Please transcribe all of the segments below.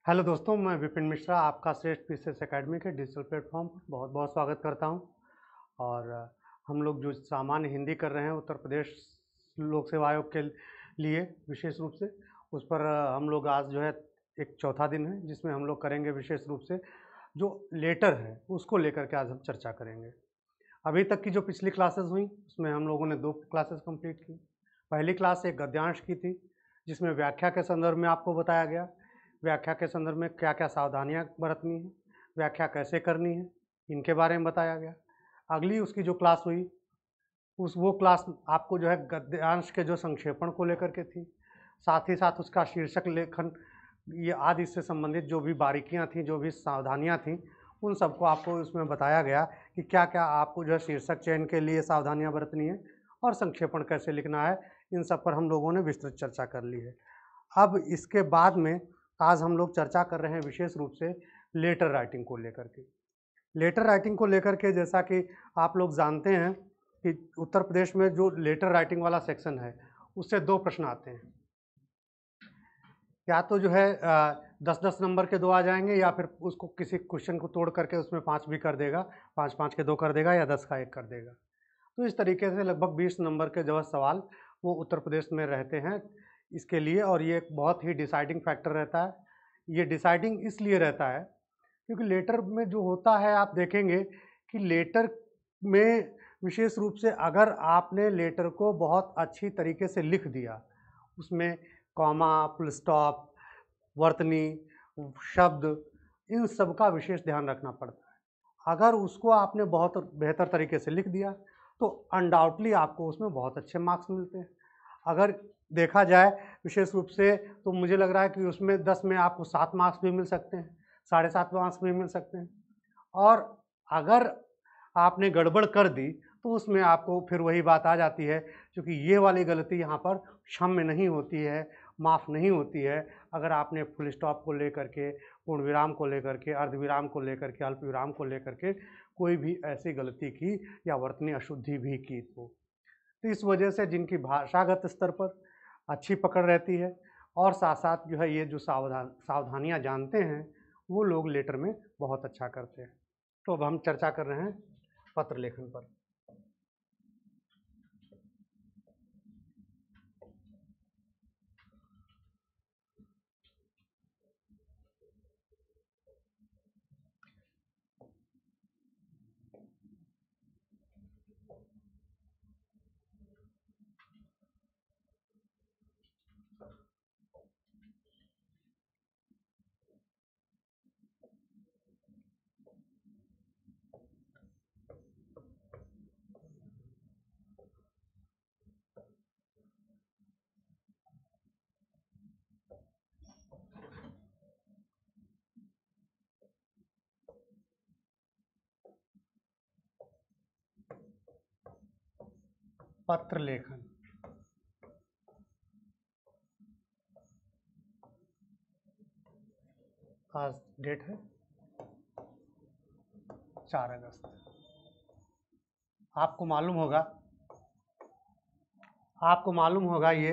Hello दोस्तों, मैं विपिन मिश्रा आपका श्रेष्ठ पीसीएस एकेडमी के डिजिटल प्लेटफॉर्म पर बहुत बहुत स्वागत करता हूं। और हम लोग जो सामान्य हिंदी कर रहे हैं उत्तर प्रदेश लोक सेवा आयोग के लिए विशेष रूप से उस पर हम लोग आज जो है एक चौथा दिन है जिसमें हम लोग करेंगे विशेष रूप से जो लेटर है उसको लेकर के आज हम चर्चा करेंगे। अभी तक की जो पिछली क्लासेस हुई उसमें हम लोगों ने 2 क्लासेस कंप्लीट की। पहली क्लास एक गद्यांश की थी जिसमें व्याख्या के संदर्भ में आपको बताया गया, व्याख्या के संदर्भ में क्या क्या सावधानियां बरतनी है, व्याख्या कैसे करनी है, इनके बारे में बताया गया। अगली उसकी जो क्लास हुई वो क्लास आपको जो है गद्यांश के जो संक्षेपण को लेकर के थी, साथ ही साथ उसका शीर्षक लेखन ये आदि से संबंधित जो भी बारीकियां थी, जो भी सावधानियां थी, उन सबको आपको उसमें बताया गया कि क्या क्या आपको जो है शीर्षक चयन के लिए सावधानियां बरतनी है और संक्षेपण कैसे लिखना है। इन सब पर हम लोगों ने विस्तृत चर्चा कर ली है। अब इसके बाद में आज हम लोग चर्चा कर रहे हैं विशेष रूप से लेटर राइटिंग को लेकर के। लेटर राइटिंग को लेकर के जैसा कि आप लोग जानते हैं कि उत्तर प्रदेश में जो लेटर राइटिंग वाला सेक्शन है उससे 2 प्रश्न आते हैं। या तो जो है 10-10 नंबर के 2 आ जाएंगे या फिर उसको किसी क्वेश्चन को तोड़ करके उसमें 5 भी कर देगा, 5-5 के 2 कर देगा या 10 का 1 कर देगा। तो इस तरीके से लगभग 20 नंबर के जो सवाल वो उत्तर प्रदेश में रहते हैं इसके लिए, और ये एक बहुत ही डिसाइडिंग फैक्टर रहता है। ये डिसाइडिंग इसलिए रहता है क्योंकि लेटर में जो होता है आप देखेंगे कि लेटर में विशेष रूप से अगर आपने लेटर को बहुत अच्छी तरीके से लिख दिया, उसमें कॉमा, फुल स्टॉप, वर्तनी, शब्द, इन सब का विशेष ध्यान रखना पड़ता है। अगर उसको आपने बहुत बेहतर तरीके से लिख दिया तो अनडाउटली आपको उसमें बहुत अच्छे मार्क्स मिलते हैं। अगर देखा जाए विशेष रूप से तो मुझे लग रहा है कि उसमें 10 में आपको 7 मार्क्स भी मिल सकते हैं, 7.5 मार्क्स भी मिल सकते हैं। और अगर आपने गड़बड़ कर दी तो उसमें आपको फिर वही बात आ जाती है, क्योंकि ये वाली गलती यहाँ पर क्षम्य नहीं होती है, माफ़ नहीं होती है। अगर आपने फुल स्टॉप को लेकर के, पूर्ण विराम को लेकर के, अर्धविराम को लेकर के, अल्प विराम को लेकर के कोई भी ऐसी गलती की या वर्तनी अशुद्धि भी की तो इस वजह से जिनकी भाषागत स्तर पर अच्छी पकड़ रहती है और साथ साथ जो है ये जो सावधानियाँ जानते हैं वो लोग लेटर में बहुत अच्छा करते हैं। तो अब हम चर्चा कर रहे हैं पत्र लेखन पर। पत्र लेखन आज डेट है 4 अगस्त। आपको मालूम होगा ये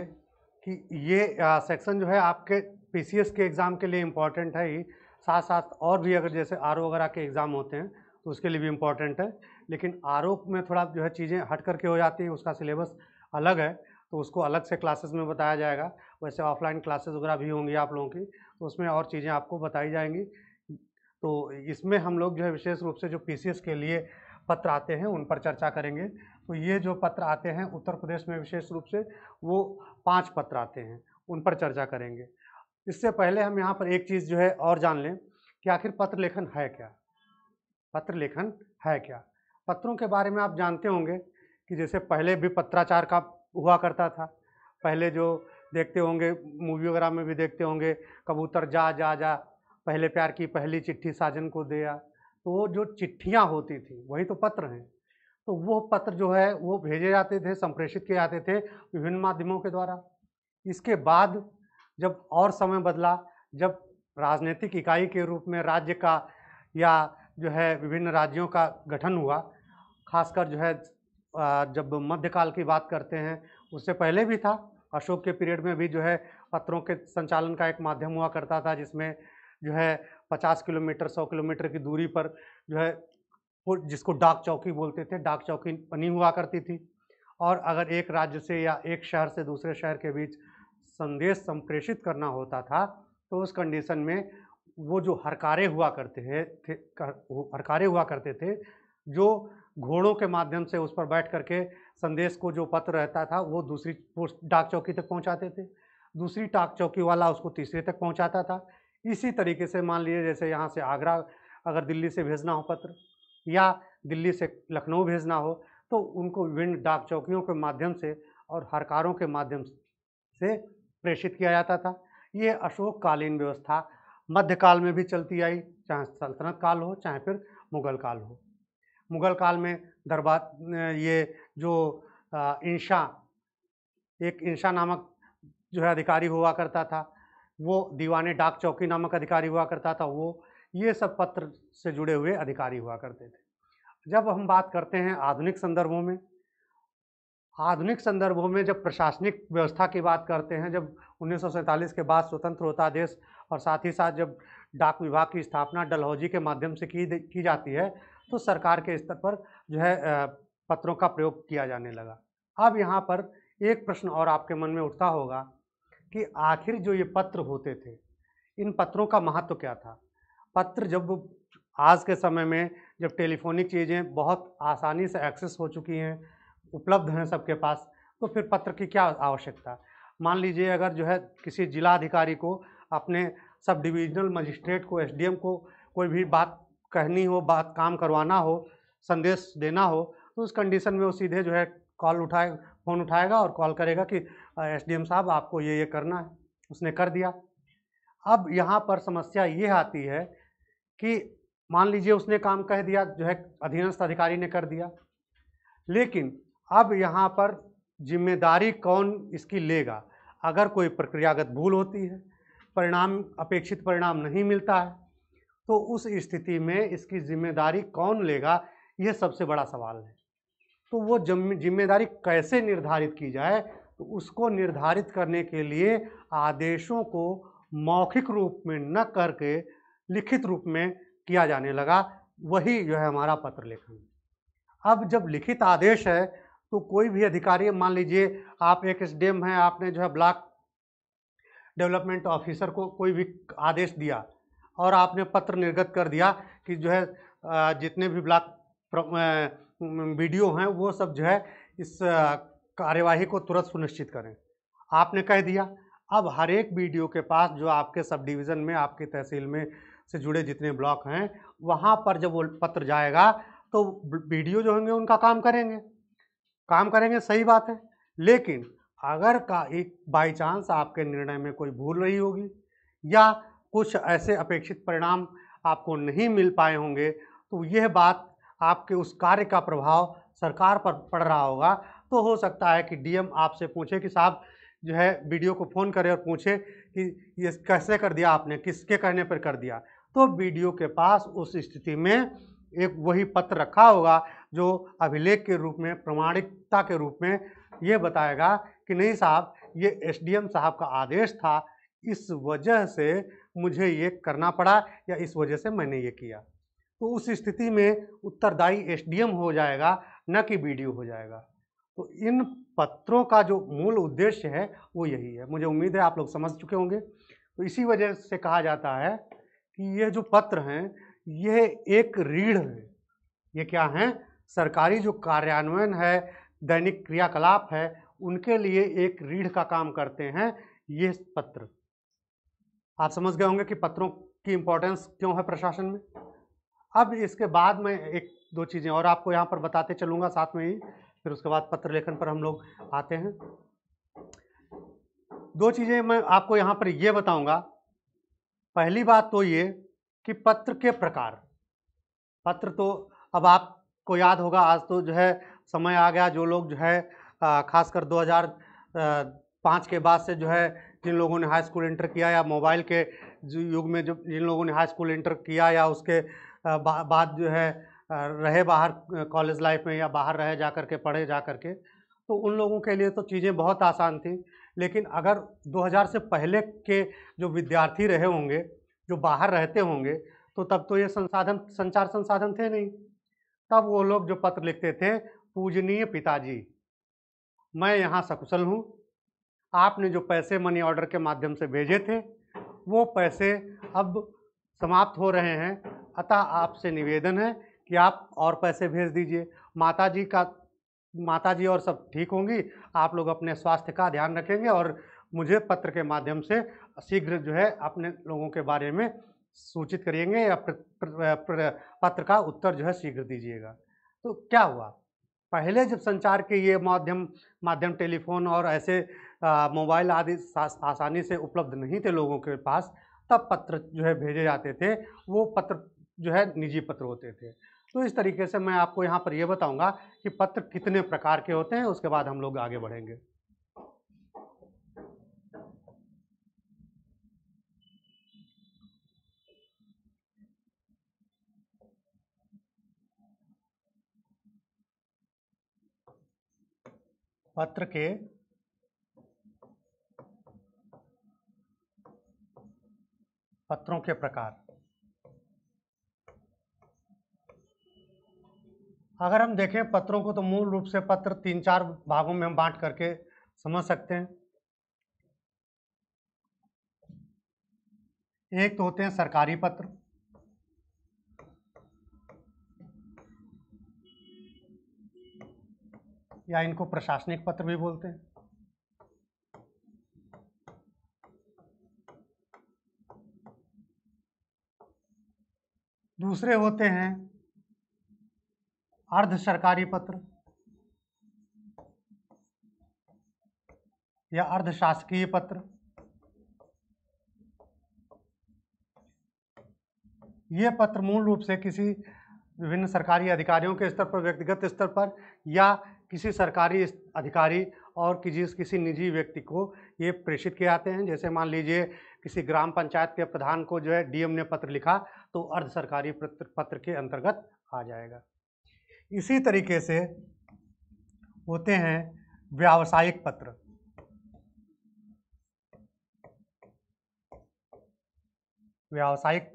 कि ये सेक्शन जो है आपके पीसीएस के एग्ज़ाम के लिए इम्पॉर्टेंट है ही, साथ साथ और भी अगर जैसे आरओ वगैरह के एग्ज़ाम होते हैं तो उसके लिए भी इम्पॉर्टेंट है। लेकिन आरओ में थोड़ा जो है चीज़ें हट करके हो जाती है, उसका सिलेबस अलग है तो उसको अलग से क्लासेस में बताया जाएगा। वैसे ऑफलाइन क्लासेस वगैरह भी होंगी आप लोगों की तो उसमें और चीज़ें आपको बताई जाएंगी। तो इसमें हम लोग जो है विशेष रूप से जो पीसीएस के लिए पत्र आते हैं उन पर चर्चा करेंगे। तो ये जो पत्र आते हैं उत्तर प्रदेश में विशेष रूप से वो 5 पत्र आते हैं, उन पर चर्चा करेंगे। इससे पहले हम यहाँ पर एक चीज़ जो है और जान लें कि आखिर पत्र लेखन है क्या। पत्र लेखन है क्या? पत्रों के बारे में आप जानते होंगे कि जैसे पहले भी पत्राचार का हुआ करता था। पहले जो देखते होंगे मूवी वगैरह में भी देखते होंगे, कबूतर जा जा जा पहले प्यार की पहली चिट्ठी साजन को दिया। तो वो जो चिट्ठियाँ होती थी वही तो पत्र हैं। तो वो पत्र जो है वो भेजे जाते थे, संप्रेषित किए जाते थे विभिन्न माध्यमों के द्वारा। इसके बाद जब और समय बदला, जब राजनीतिक इकाई के रूप में राज्य का या जो है विभिन्न राज्यों का गठन हुआ, खासकर जो है जब मध्यकाल की बात करते हैं उससे पहले भी था, अशोक के पीरियड में भी जो है पत्रों के संचालन का एक माध्यम हुआ करता था जिसमें जो है 50 किलोमीटर 100 किलोमीटर की दूरी पर जो है वो जिसको डाक चौकी बोलते थे, डाक चौकी बनी हुआ करती थी। और अगर एक राज्य से या एक शहर से दूसरे शहर के बीच संदेश संप्रेषित करना होता था, तो उस कंडीशन में वो जो हरकारे हुआ करते थे, जो घोड़ों के माध्यम से उस पर बैठ करके संदेश को, जो पत्र रहता था, वो दूसरी पोस्ट डाक चौकी तक पहुंचाते थे। दूसरी डाक चौकी वाला उसको तीसरे तक पहुंचाता था। इसी तरीके से मान लीजिए जैसे यहाँ से आगरा अगर दिल्ली से भेजना हो पत्र, या दिल्ली से लखनऊ भेजना हो, तो उनको विभिन्न डाक चौकियों के माध्यम से और हरकारों के माध्यम से प्रेषित किया जाता था। ये अशोक कालीन व्यवस्था मध्यकाल में भी चलती आई, चाहे सल्तनत काल हो चाहे फिर मुगल काल हो। मुगल काल में दरबार ये जो एक इंशा नामक जो है अधिकारी हुआ करता था, वो दीवाने डाक चौकी नामक अधिकारी हुआ करता था, वो ये सब पत्र से जुड़े हुए अधिकारी हुआ करते थे। जब हम बात करते हैं आधुनिक संदर्भों में जब प्रशासनिक व्यवस्था की बात करते हैं, जब 1947 के बाद स्वतंत्र होता देश और साथ ही साथ जब डाक विभाग की स्थापना डलहौजी के माध्यम से की जाती है, तो सरकार के स्तर पर जो है पत्रों का प्रयोग किया जाने लगा। अब यहाँ पर एक प्रश्न और आपके मन में उठता होगा कि आखिर जो ये पत्र होते थे, इन पत्रों का महत्व क्या था? पत्र जब आज के समय में जब टेलीफोनिक चीज़ें बहुत आसानी से एक्सेस हो चुकी हैं, उपलब्ध हैं सबके पास, तो फिर पत्र की क्या आवश्यकता? मान लीजिए अगर जो है किसी जिला अधिकारी को अपने सब डिविजनल मजिस्ट्रेट को, एसडीएम को कोई भी बात कहनी हो, बात काम करवाना हो, संदेश देना हो, तो उस कंडीशन में वो सीधे जो है फ़ोन उठाएगा और कॉल करेगा कि एसडीएम साहब आपको ये करना है। उसने कर दिया। अब यहाँ पर समस्या ये आती है कि मान लीजिए उसने काम कह दिया, जो है अधीनस्थ अधिकारी ने कर दिया, लेकिन अब यहाँ पर जिम्मेदारी कौन इसकी लेगा? अगर कोई प्रक्रियागत भूल होती है, अपेक्षित परिणाम नहीं मिलता है, तो उस स्थिति में इसकी जिम्मेदारी कौन लेगा, यह सबसे बड़ा सवाल है। तो वो जिम्मेदारी कैसे निर्धारित की जाए? तो उसको निर्धारित करने के लिए आदेशों को मौखिक रूप में न करके लिखित रूप में किया जाने लगा। वही जो है हमारा पत्र लेखन। अब जब लिखित आदेश है, तो कोई भी अधिकारी, मान लीजिए आप एक एसडीएम हैं, आपने जो है ब्लॉक डेवलपमेंट ऑफिसर को कोई भी आदेश दिया और आपने पत्र निर्गत कर दिया कि जो है जितने भी ब्लॉक वीडियो हैं वो सब जो है इस कार्यवाही को तुरंत सुनिश्चित करें, आपने कह दिया। अब हर एक वीडियो के पास जो आपके सब डिवीज़न में, आपके तहसील में से जुड़े जितने ब्लॉक हैं, वहाँ पर जब वो पत्र जाएगा तो वीडियो जो होंगे उनका काम करेंगे, सही बात है। लेकिन अगर एक बाई चांस आपके निर्णय में कोई भूल रही होगी या कुछ ऐसे अपेक्षित परिणाम आपको नहीं मिल पाए होंगे, तो यह बात आपके उस कार्य का प्रभाव सरकार पर पड़ रहा होगा। तो हो सकता है कि डीएम आपसे पूछे कि साहब जो है वीडियो को फ़ोन करे और पूछे कि ये कैसे कर दिया आपने, किसके कहने पर कर दिया। तो वीडियो के पास उस स्थिति में एक वही पत्र रखा होगा जो अभिलेख के रूप में, प्रमाणिकता के रूप में ये बताएगा कि नहीं साहब, ये एसडीएम साहब का आदेश था, इस वजह से मुझे ये करना पड़ा या इस वजह से मैंने ये किया। तो उस स्थिति में उत्तरदायी एसडीएम हो जाएगा, न कि वीडियो हो जाएगा। तो इन पत्रों का जो मूल उद्देश्य है वो यही है। मुझे उम्मीद है आप लोग समझ चुके होंगे। तो इसी वजह से कहा जाता है कि ये जो पत्र हैं ये एक रीढ़ है। ये क्या हैं? सरकारी जो कार्यान्वयन है, दैनिक क्रियाकलाप है, उनके लिए एक रीढ़ का काम करते हैं ये पत्र। आप समझ गए होंगे कि पत्रों की इम्पोर्टेंस क्यों है प्रशासन में। अब इसके बाद मैं एक दो चीज़ें और आपको यहाँ पर बताते चलूँगा साथ में ही, फिर उसके बाद पत्र लेखन पर हम लोग आते हैं। दो चीज़ें मैं आपको यहाँ पर ये बताऊँगा। पहली बात तो ये कि पत्र के प्रकार। पत्र तो अब आपको याद होगा, आज तो जो है समय आ गया, जो लोग जो है खासकर 2005 के बाद से जो है जिन लोगों ने हाई स्कूल इंटर किया या मोबाइल के युग में जो जिन लोगों ने हाई स्कूल इंटर किया या उसके बाद जो है रहे बाहर कॉलेज लाइफ में या बाहर रहे जा कर के, पढ़े जा कर के, तो उन लोगों के लिए तो चीज़ें बहुत आसान थी। लेकिन अगर 2000 से पहले के जो विद्यार्थी रहे होंगे जो बाहर रहते होंगे तो तब तो ये संचार संसाधन थे नहीं। तब वो लोग जो पत्र लिखते थे, पूजनीय पिताजी, मैं यहाँ सकुशल हूँ, आपने जो पैसे मनी ऑर्डर के माध्यम से भेजे थे वो पैसे अब समाप्त हो रहे हैं, अतः आपसे निवेदन है कि आप और पैसे भेज दीजिए। माताजी और सब ठीक होंगी, आप लोग अपने स्वास्थ्य का ध्यान रखेंगे और मुझे पत्र के माध्यम से शीघ्र जो है अपने लोगों के बारे में सूचित करिएंगे या पत्र का उत्तर जो है शीघ्र दीजिएगा। तो क्या हुआ, पहले जब संचार के ये माध्यम टेलीफोन और ऐसे मोबाइल आदि आसानी से उपलब्ध नहीं थे लोगों के पास, तब पत्र जो है भेजे जाते थे, वो पत्र जो है निजी पत्र होते थे। तो इस तरीके से मैं आपको यहाँ पर ये बताऊंगा कि पत्र कितने प्रकार के होते हैं, उसके बाद हम लोग आगे बढ़ेंगे। पत्रों के प्रकार, अगर हम देखें पत्रों को तो मूल रूप से पत्र 3-4 भागों में हम बांट करके समझ सकते हैं। एक तो होते हैं सरकारी पत्र, या इनको प्रशासनिक पत्र भी बोलते हैं। दूसरे होते हैं अर्ध सरकारी पत्र या अर्ध शासकीय पत्र। ये पत्र मूल रूप से किसी विभिन्न सरकारी अधिकारियों के स्तर पर, व्यक्तिगत स्तर पर, या किसी सरकारी अधिकारी और किसी निजी व्यक्ति को ये प्रेषित किए जाते हैं। जैसे मान लीजिए किसी ग्राम पंचायत के प्रधान को जो है डीएम ने पत्र लिखा तो अर्ध सरकारी पत्र के अंतर्गत आ जाएगा। इसी तरीके से होते हैं व्यावसायिक पत्र। व्यावसायिक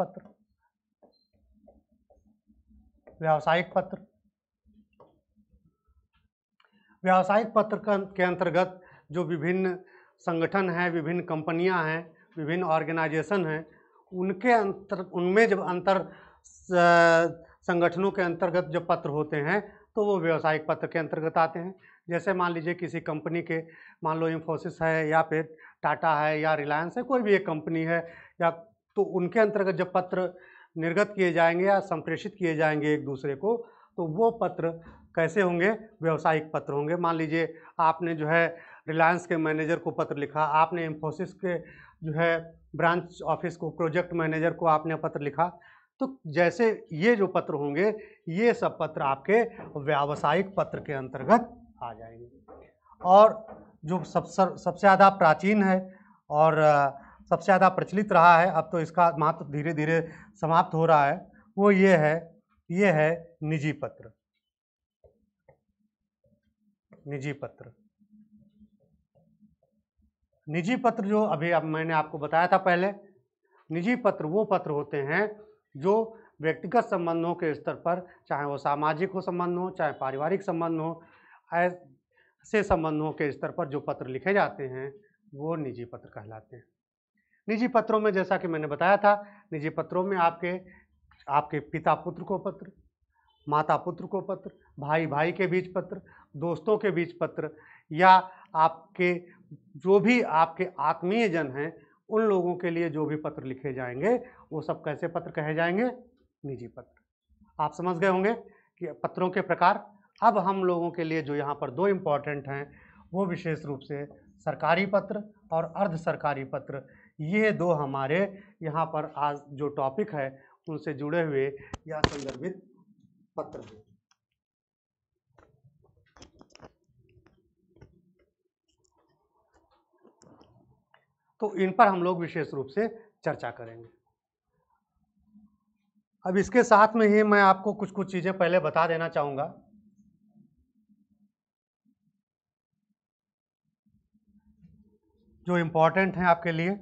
पत्र के अंतर्गत जो विभिन्न संगठन हैं, विभिन्न कंपनियां हैं, विभिन्न ऑर्गेनाइजेशन हैं, उनमें जब संगठनों के अंतर्गत जब पत्र होते हैं तो वो व्यावसायिक पत्र के अंतर्गत आते हैं। जैसे मान लीजिए किसी कंपनी के, मान लो इंफोसिस है या फिर टाटा है या रिलायंस है, कोई भी एक कंपनी है, या तो उनके अंतर्गत जब पत्र निर्गत किए जाएंगे या संप्रेषित किए जाएंगे एक दूसरे को, तो वो पत्र कैसे होंगे, व्यावसायिक पत्र होंगे। मान लीजिए आपने जो है रिलायंस के मैनेजर को पत्र लिखा, आपने इंफोसिस के जो है ब्रांच ऑफिस को, प्रोजेक्ट मैनेजर को आपने पत्र लिखा, तो जैसे ये जो पत्र होंगे, ये सब पत्र आपके व्यावसायिक पत्र के अंतर्गत आ जाएंगे। और जो सबसे ज़्यादा प्राचीन है और सबसे ज़्यादा प्रचलित रहा है, अब तो इसका महत्व धीरे धीरे समाप्त हो रहा है, वो ये है निजी पत्र। निजी पत्र जो अभी मैंने आपको बताया था पहले, निजी पत्र वो पत्र होते हैं जो व्यक्तिगत संबंधों के स्तर पर, चाहे वो सामाजिक हो संबंध हो, चाहे पारिवारिक संबंध हो, ऐसे संबंधों के स्तर पर जो पत्र लिखे जाते हैं वो निजी पत्र कहलाते हैं। निजी पत्रों में जैसा कि मैंने बताया था, निजी पत्रों में आपके पिता पुत्र को पत्र, माता पुत्र को पत्र, भाई भाई के बीच पत्र, दोस्तों के बीच पत्र, या आपके जो भी आपके आत्मीय जन हैं उन लोगों के लिए जो भी पत्र लिखे जाएंगे वो सब कैसे पत्र कहे जाएंगे, निजी पत्र। आप समझ गए होंगे कि पत्रों के प्रकार। अब हम लोगों के लिए जो यहाँ पर 2 इम्पॉर्टेंट हैं वो विशेष रूप से सरकारी पत्र और अर्ध सरकारी पत्र, ये 2 हमारे यहाँ पर आज जो टॉपिक है उनसे जुड़े हुए या संदर्भित पत्र हैं। तो इन पर हम लोग विशेष रूप से चर्चा करेंगे। अब इसके साथ में ही मैं आपको कुछ चीज़ें पहले बता देना चाहूँगा। जो इम्पोर्टेंट हैं आपके लिए।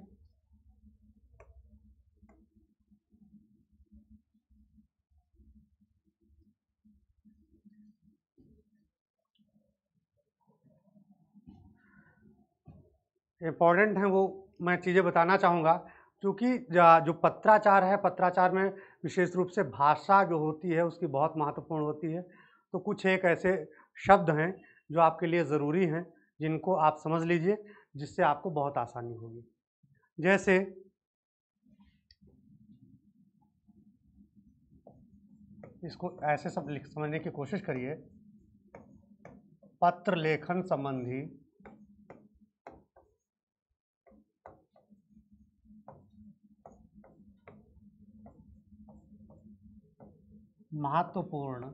इम्पॉर्टेंट हैं वो मैं चीज़ें बताना चाहूँगा, क्योंकि जो पत्राचार है, पत्राचार में विशेष रूप से भाषा जो होती है उसकी बहुत महत्वपूर्ण होती है। तो कुछ एक ऐसे शब्द हैं जो आपके लिए ज़रूरी हैं, जिनको आप समझ लीजिए, जिससे आपको बहुत आसानी होगी। जैसे इसको ऐसे सब समझने की कोशिश करिए, पत्र लेखन संबंधी महत्वपूर्ण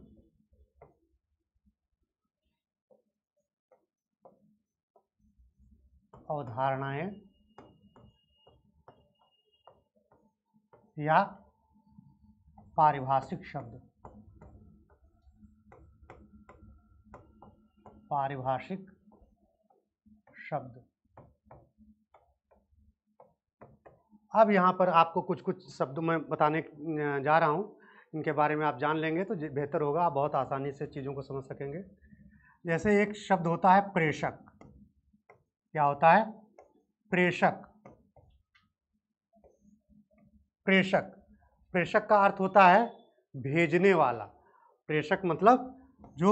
अवधारणाएं या पारिभाषिक शब्द, पारिभाषिक शब्द। अब यहाँ पर आपको कुछ कुछ शब्द मैं बताने जा रहा हूँ, इनके बारे में आप जान लेंगे तो बेहतर होगा, आप बहुत आसानी से चीज़ों को समझ सकेंगे। जैसे एक शब्द होता है प्रेषक। क्या होता है? प्रेषक। प्रेषक, प्रेषक का अर्थ होता है भेजने वाला। प्रेषक मतलब जो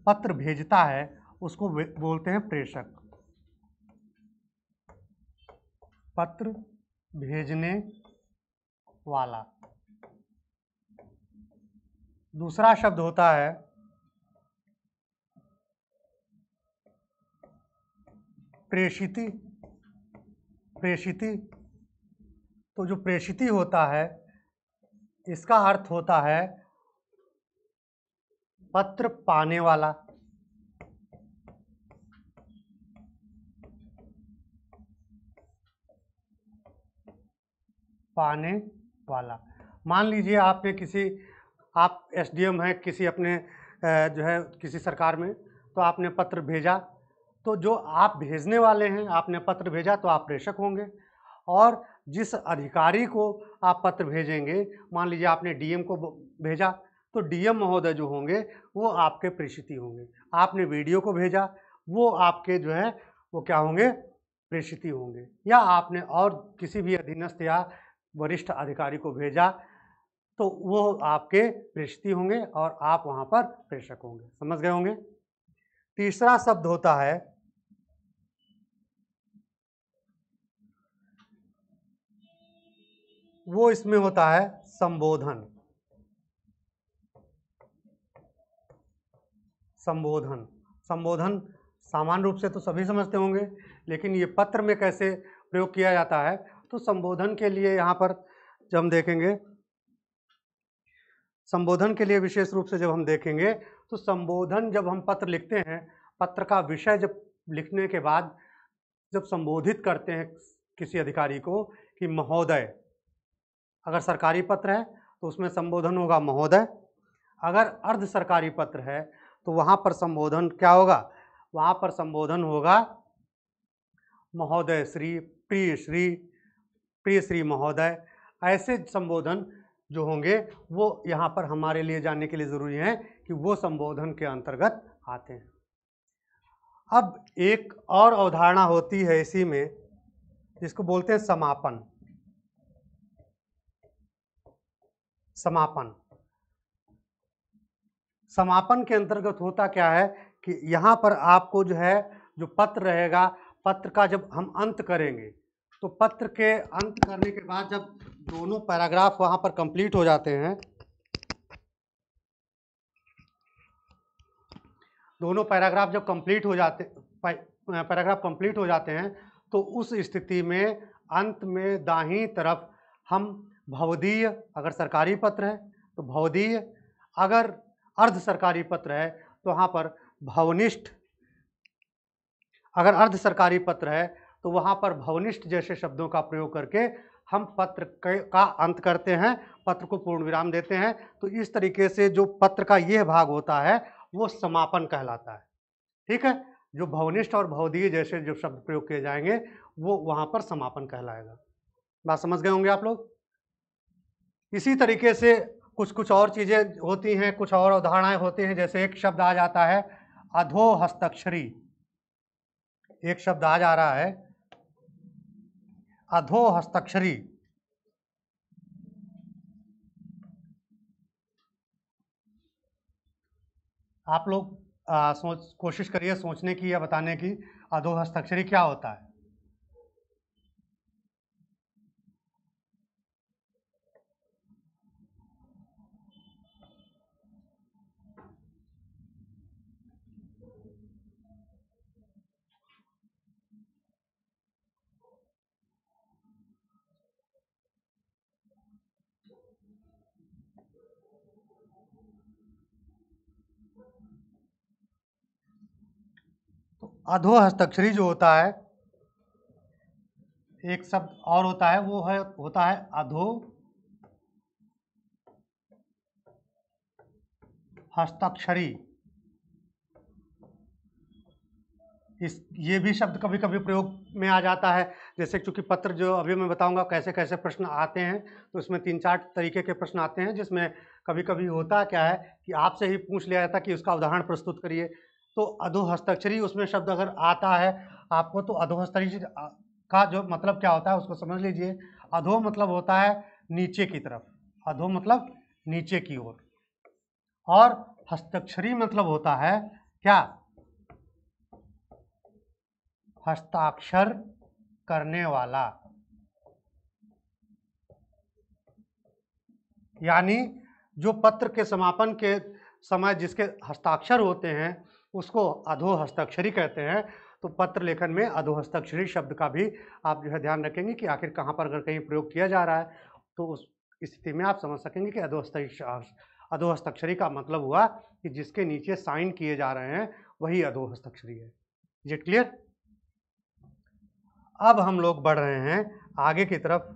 पत्र भेजता है उसको बोलते हैं प्रेषक। पत्र भेजने वाला। दूसरा शब्द होता है प्रेषिती। प्रेषिती, तो जो प्रेषिती होता है इसका अर्थ होता है पत्र पाने वाला। पाने वाला। मान लीजिए आपने आप एसडीएम हैं किसी अपने जो है किसी सरकार में, तो आपने पत्र भेजा, तो जो आप भेजने वाले हैं, आपने पत्र भेजा तो आप प्रेषक होंगे। और जिस अधिकारी को आप पत्र भेजेंगे, मान लीजिए आपने डीएम को भेजा, तो डीएम महोदय जो होंगे वो आपके प्रेषिती होंगे। आपने वीडियो को भेजा, वो आपके जो है वो क्या होंगे? प्रेषिती होंगे। या आपने और किसी भी अधीनस्थ या वरिष्ठ अधिकारी को भेजा, तो वो आपके प्रेषिती होंगे और आप वहाँ पर प्रेषक होंगे। समझ गए होंगे? तीसरा शब्द होता है वो इसमें होता है संबोधन। संबोधन, संबोधन सामान्य रूप से तो सभी समझते होंगे, लेकिन ये पत्र में कैसे प्रयोग किया जाता है, तो संबोधन के लिए यहाँ पर जब हम देखेंगे, संबोधन के लिए विशेष रूप से जब हम देखेंगे, तो संबोधन जब हम पत्र लिखते हैं, पत्र का विषय जब लिखने के बाद जब संबोधित करते हैं किसी अधिकारी को कि महोदय, अगर सरकारी पत्र है तो उसमें संबोधन होगा महोदय। अगर अर्ध सरकारी पत्र है तो वहाँ पर संबोधन क्या होगा? वहाँ पर संबोधन होगा महोदय श्री, प्रिय श्री, प्रिय श्री महोदय। ऐसे संबोधन जो होंगे वो यहाँ पर हमारे लिए जानने के लिए ज़रूरी है कि वो संबोधन के अंतर्गत आते हैं। अब एक और अवधारणा होती है इसी में, जिसको बोलते हैं समापन। समापन, समापन के अंतर्गत होता क्या है कि यहाँ पर आपको जो है जो पत्र रहेगा, पत्र का जब हम अंत करेंगे, तो पत्र के अंत करने के बाद जब दोनों पैराग्राफ वहाँ पर कंप्लीट हो जाते हैं, दोनों पैराग्राफ जब कंप्लीट हो जाते पैराग्राफ कंप्लीट हो जाते हैं, तो उस स्थिति में अंत में दाहिनी तरफ हम भवदीय, अगर सरकारी पत्र है तो भवदीय, अगर अर्ध सरकारी पत्र है तो वहाँ पर भवनिष्ठ, अगर अर्ध सरकारी पत्र है तो वहाँ पर भवनिष्ठ जैसे शब्दों का प्रयोग करके हम पत्र का अंत करते हैं, पत्र को पूर्ण विराम देते हैं। तो इस तरीके से जो पत्र का यह भाग होता है वो समापन कहलाता है। ठीक है, जो भवनिष्ठ और भवदीय जैसे जो शब्द प्रयोग किए जाएंगे वो वहाँ पर समापन कहलाएगा। बात समझ गए होंगे आप लोग? इसी तरीके से कुछ कुछ और चीज़ें होती हैं, कुछ और अवधारणाएं होती हैं। जैसे एक शब्द आ जाता है अधो हस्ताक्षरी। एक शब्द आ जा रहा है अधो हस्ताक्षरी। आप लोग कोशिश करिए सोचने की या बताने की, अधो हस्ताक्षरी क्या होता है। अधो हस्ताक्षरी जो होता है, एक शब्द और होता है, वो होता है अधो हस्ताक्षरी। ये भी शब्द कभी कभी प्रयोग में आ जाता है। जैसे चूंकि पत्र जो अभी मैं बताऊंगा कैसे कैसे प्रश्न आते हैं, तो इसमें 3-4 तरीके के प्रश्न आते हैं, जिसमें कभी कभी होता क्या है कि आपसे ही पूछ लिया जाता है कि उसका उदाहरण प्रस्तुत करिए। तो अधो हस्ताक्षरी उसमें शब्द अगर आता है आपको, तो अधो हस्ताक्षरी का जो मतलब क्या होता है उसको समझ लीजिए। अधो मतलब होता है नीचे की तरफ, अधो मतलब नीचे की ओर, और हस्ताक्षरी मतलब होता है क्या, हस्ताक्षर करने वाला। यानी जो पत्र के समापन के समय जिसके हस्ताक्षर होते हैं उसको अधो हस्ताक्षरी कहते हैं। तो पत्र लेखन में अधो हस्ताक्षरी शब्द का भी आप जो है ध्यान रखेंगे कि आखिर कहाँ पर अगर कहीं प्रयोग किया जा रहा है, तो उस स्थिति में आप समझ सकेंगे कि अधो हस्ताक्षरी का मतलब हुआ कि जिसके नीचे साइन किए जा रहे हैं वही अधो हस्ताक्षरी है। ये क्लियर। अब हम लोग बढ़ रहे हैं आगे की तरफ।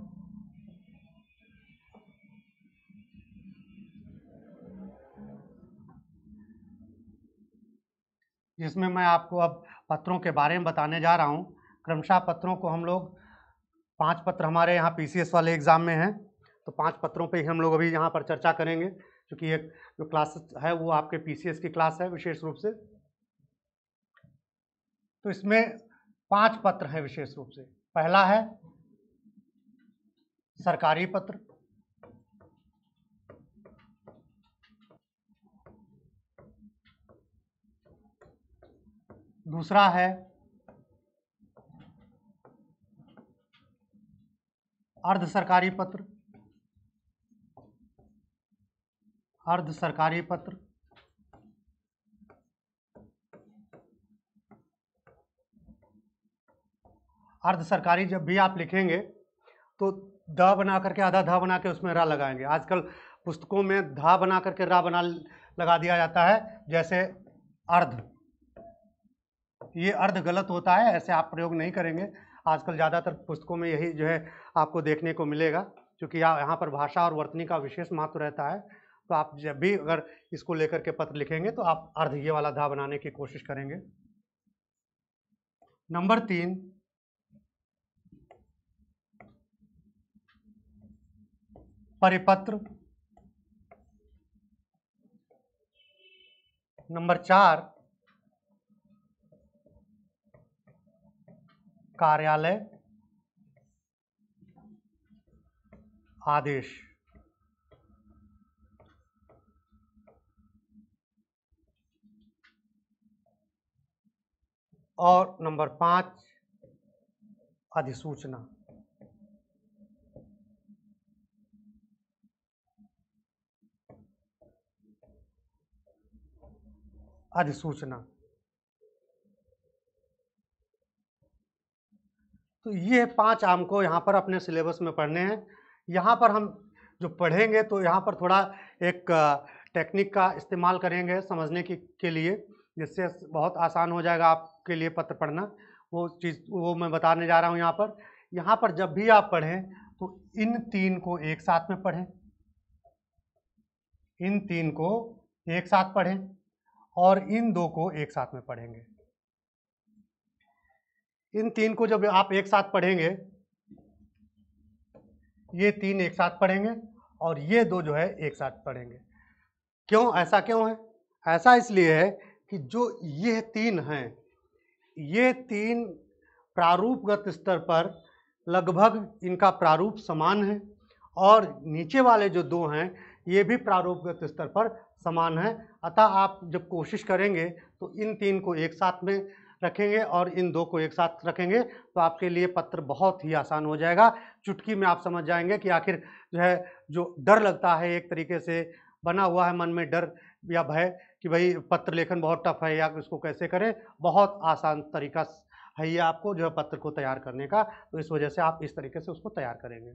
जिसमें मैं आपको अब पत्रों के बारे में बताने जा रहा हूं। क्रमशः पत्रों को हम लोग 5 पत्र हमारे यहाँ पीसीएस वाले एग्जाम में हैं, तो 5 पत्रों पे ही हम लोग अभी यहाँ पर चर्चा करेंगे, क्योंकि एक जो क्लास है वो आपके पीसीएस की क्लास है विशेष रूप से। तो इसमें 5 पत्र हैं विशेष रूप से। पहला है सरकारी पत्र, दूसरा है अर्ध सरकारी पत्र, अर्ध सरकारी पत्र, अर्ध सरकारी जब भी आप लिखेंगे तो द बना करके आधा ध बना के उसमें रा लगाएंगे। आजकल पुस्तकों में धा बना करके रा बना लगा दिया जाता है, जैसे अर्ध। ये अर्ध गलत होता है, ऐसे आप प्रयोग नहीं करेंगे। आजकल ज़्यादातर पुस्तकों में यही जो है आपको देखने को मिलेगा, क्योंकि यहाँ पर भाषा और वर्तनी का विशेष महत्व रहता है। तो आप जब भी अगर इसको लेकर के पत्र लिखेंगे तो आप अर्ध ये वाला धा बनाने की कोशिश करेंगे। नंबर 3, परिपत्र। नंबर 4, कार्यालय आदेश। और नंबर 5, अधिसूचना। अधिसूचना। तो ये 5 हमको यहाँ पर अपने सिलेबस में पढ़ने हैं। यहाँ पर हम जो पढ़ेंगे तो यहाँ पर थोड़ा एक टेक्निक का इस्तेमाल करेंगे समझने के लिए, जिससे बहुत आसान हो जाएगा आपके लिए पत्र पढ़ना। वो मैं बताने जा रहा हूँ यहाँ पर। यहाँ पर जब भी आप पढ़ें तो इन 3 को एक साथ में पढ़ें, इन 3 को एक साथ पढ़ें, और इन 2 को एक साथ में पढ़ेंगे। इन 3 को जब आप एक साथ पढ़ेंगे, ये 3 एक साथ पढ़ेंगे और ये 2 जो है एक साथ पढ़ेंगे। क्यों, ऐसा क्यों है? ऐसा इसलिए है कि जो ये 3 हैं, ये 3 प्रारूपगत स्तर पर लगभग इनका प्रारूप समान है और नीचे वाले जो दो हैं ये भी प्रारूपगत स्तर पर समान है। अतः आप जब कोशिश करेंगे तो इन तीन को एक साथ में रखेंगे और इन दो को एक साथ रखेंगे तो आपके लिए पत्र बहुत ही आसान हो जाएगा। चुटकी में आप समझ जाएंगे कि आखिर जो है जो डर लगता है, एक तरीके से बना हुआ है मन में डर या भय कि भाई पत्र लेखन बहुत टफ है या इसको कैसे करें, बहुत आसान तरीका है ये आपको जो है पत्र को तैयार करने का। तो इस वजह से आप इस तरीके से उसको तैयार करेंगे।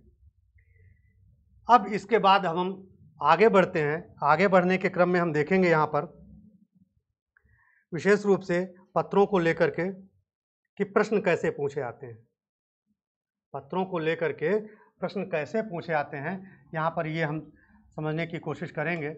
अब इसके बाद हम आगे बढ़ते हैं। आगे बढ़ने के क्रम में हम देखेंगे यहाँ पर विशेष रूप से पत्रों को लेकर के कि प्रश्न कैसे पूछे आते हैं। पत्रों को लेकर के प्रश्न कैसे पूछे आते हैं, यहाँ पर ये हम समझने की कोशिश करेंगे।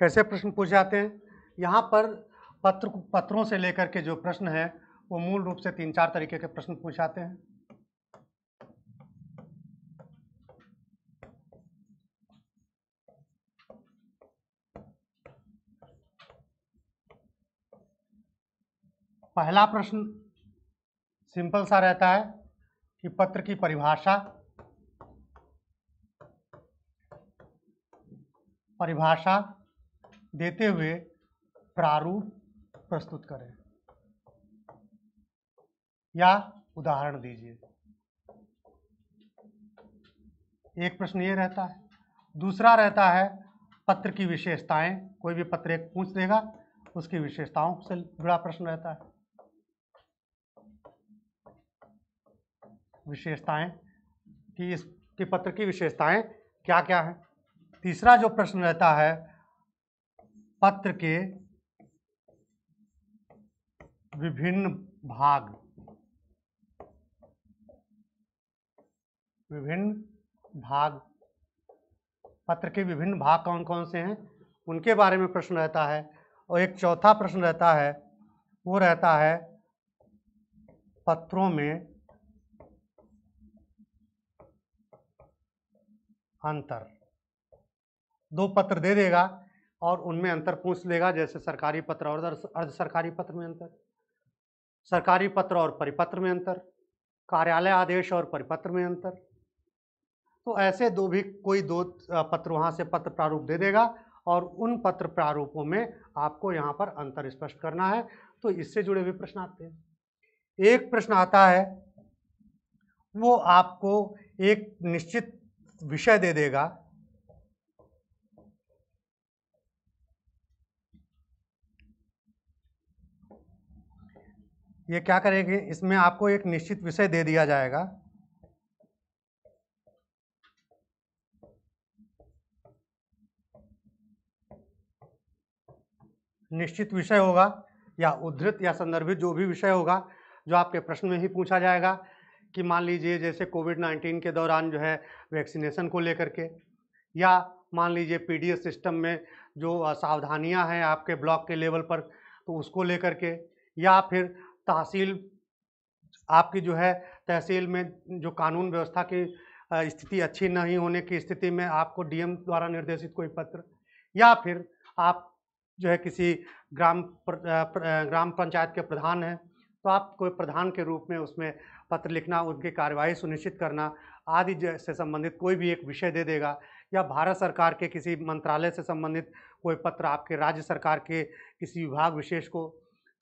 कैसे प्रश्न पूछे जाते हैं, यहाँ पर पत्रों से लेकर के जो प्रश्न है वो मूल रूप से 3-4 तरीके के प्रश्न पूछे जाते हैं। पहला प्रश्न सिंपल सा रहता है कि पत्र की परिभाषा देते हुए प्रारूप प्रस्तुत करें या उदाहरण दीजिए। एक प्रश्न ये रहता है। दूसरा रहता है पत्र की विशेषताएं। कोई भी पत्र एक पूछ देगा, उसकी विशेषताओं से जुड़ा प्रश्न रहता है। विशेषताएं कि इसके पत्र की विशेषताएं क्या क्या हैं। तीसरा जो प्रश्न रहता है पत्र के विभिन्न भाग पत्र के विभिन्न भाग कौन कौन से हैं उनके बारे में प्रश्न रहता है। और एक चौथा प्रश्न रहता है, वो रहता है पत्रों में अंतर। दो पत्र दे देगा और उनमें अंतर पूछ लेगा, जैसे सरकारी पत्र और अर्ध सरकारी पत्र में अंतर, सरकारी पत्र और परिपत्र में अंतर, कार्यालय आदेश और परिपत्र में अंतर। तो ऐसे कोई दो पत्र वहाँ से पत्र प्रारूप दे देगा और उन पत्र प्रारूपों में आपको यहाँ पर अंतर स्पष्ट करना है। तो इससे जुड़े हुए प्रश्न आते हैं। एक प्रश्न आता है, वो आपको एक निश्चित विषय दे देगा, ये क्या करेंगे, इसमें आपको एक निश्चित विषय दे दिया जाएगा। निश्चित विषय होगा या उद्धृत या संदर्भित जो भी विषय होगा जो आपके प्रश्न में ही पूछा जाएगा। कि मान लीजिए जैसे कोविड-19 के दौरान जो है वैक्सीनेशन को लेकर के, या मान लीजिए पीडीएस सिस्टम में जो सावधानियां हैं आपके ब्लॉक के लेवल पर तो उसको लेकर के, या फिर तहसील आपकी जो है तहसील में जो कानून व्यवस्था की स्थिति अच्छी नहीं होने की स्थिति में आपको डीएम द्वारा निर्देशित कोई पत्र, या फिर आप जो है किसी ग्राम पंचायत के प्रधान हैं तो आप कोई प्रधान के रूप में उसमें पत्र लिखना, उनकी कार्यवाही सुनिश्चित करना आदि से संबंधित कोई भी एक विषय दे देगा। या भारत सरकार के किसी मंत्रालय से संबंधित कोई पत्र आपके राज्य सरकार के किसी विभाग विशेष को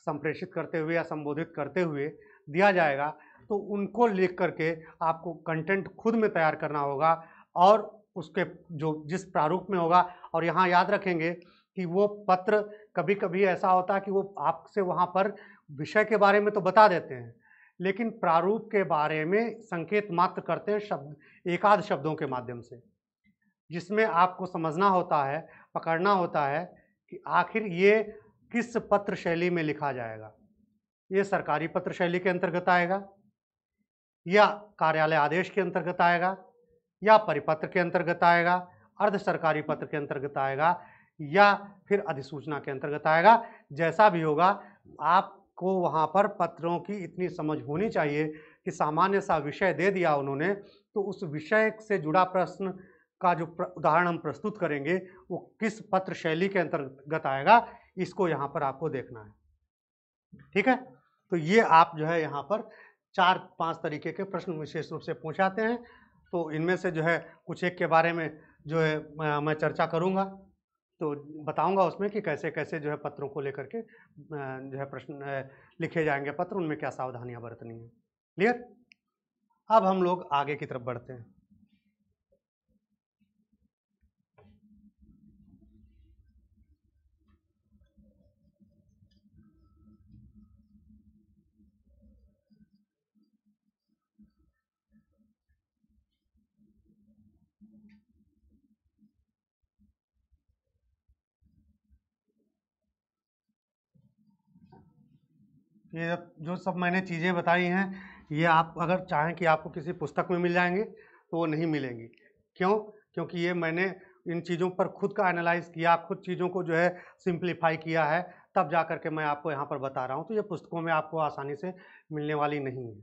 संप्रेषित करते हुए या संबोधित करते हुए दिया जाएगा। तो उनको लिख करके आपको कंटेंट खुद में तैयार करना होगा और उसके जो जिस प्रारूप में होगा। और यहाँ याद रखेंगे कि वो पत्र कभी कभी ऐसा होता है कि वो आपसे वहाँ पर विषय के बारे में तो बता देते हैं, लेकिन प्रारूप के बारे में संकेत मात्र करते हैं शब्द, एकाध शब्दों के माध्यम से, जिसमें आपको समझना होता है, पकड़ना होता है कि आखिर ये किस पत्र शैली में लिखा जाएगा। ये सरकारी पत्र शैली के अंतर्गत आएगा, या कार्यालय आदेश के अंतर्गत आएगा, या परिपत्र के अंतर्गत आएगा, अर्ध सरकारी पत्र के अंतर्गत आएगा, या फिर अधिसूचना के अंतर्गत आएगा। जैसा भी होगा, आपको वहाँ पर पत्रों की इतनी समझ होनी चाहिए कि सामान्य सा विषय दे दिया उन्होंने, तो उस विषय से जुड़ा प्रश्न का जो उदाहरण हम प्रस्तुत करेंगे वो किस पत्र शैली के अंतर्गत आएगा, इसको यहाँ पर आपको देखना है। ठीक है, तो ये आप जो है यहाँ पर 4-5 तरीके के प्रश्न विशेष रूप से पूछाते हैं। तो इनमें से जो है कुछ एक के बारे में जो है मैं चर्चा करूँगा, तो बताऊंगा उसमें कि कैसे कैसे जो है पत्रों को लेकर के जो है प्रश्न लिखे जाएंगे पत्र, उनमें क्या सावधानियां बरतनी है। क्लियर? अब हम लोग आगे की तरफ बढ़ते हैं। ये जो सब मैंने चीज़ें बताई हैं, ये आप अगर चाहें कि आपको किसी पुस्तक में मिल जाएंगे तो वो नहीं मिलेंगी। क्यों? क्योंकि ये मैंने इन चीज़ों पर खुद का एनालाइज किया, खुद चीज़ों को जो है सिंप्लीफाई किया है, तब जा कर के मैं आपको यहाँ पर बता रहा हूँ। तो ये पुस्तकों में आपको आसानी से मिलने वाली नहीं है।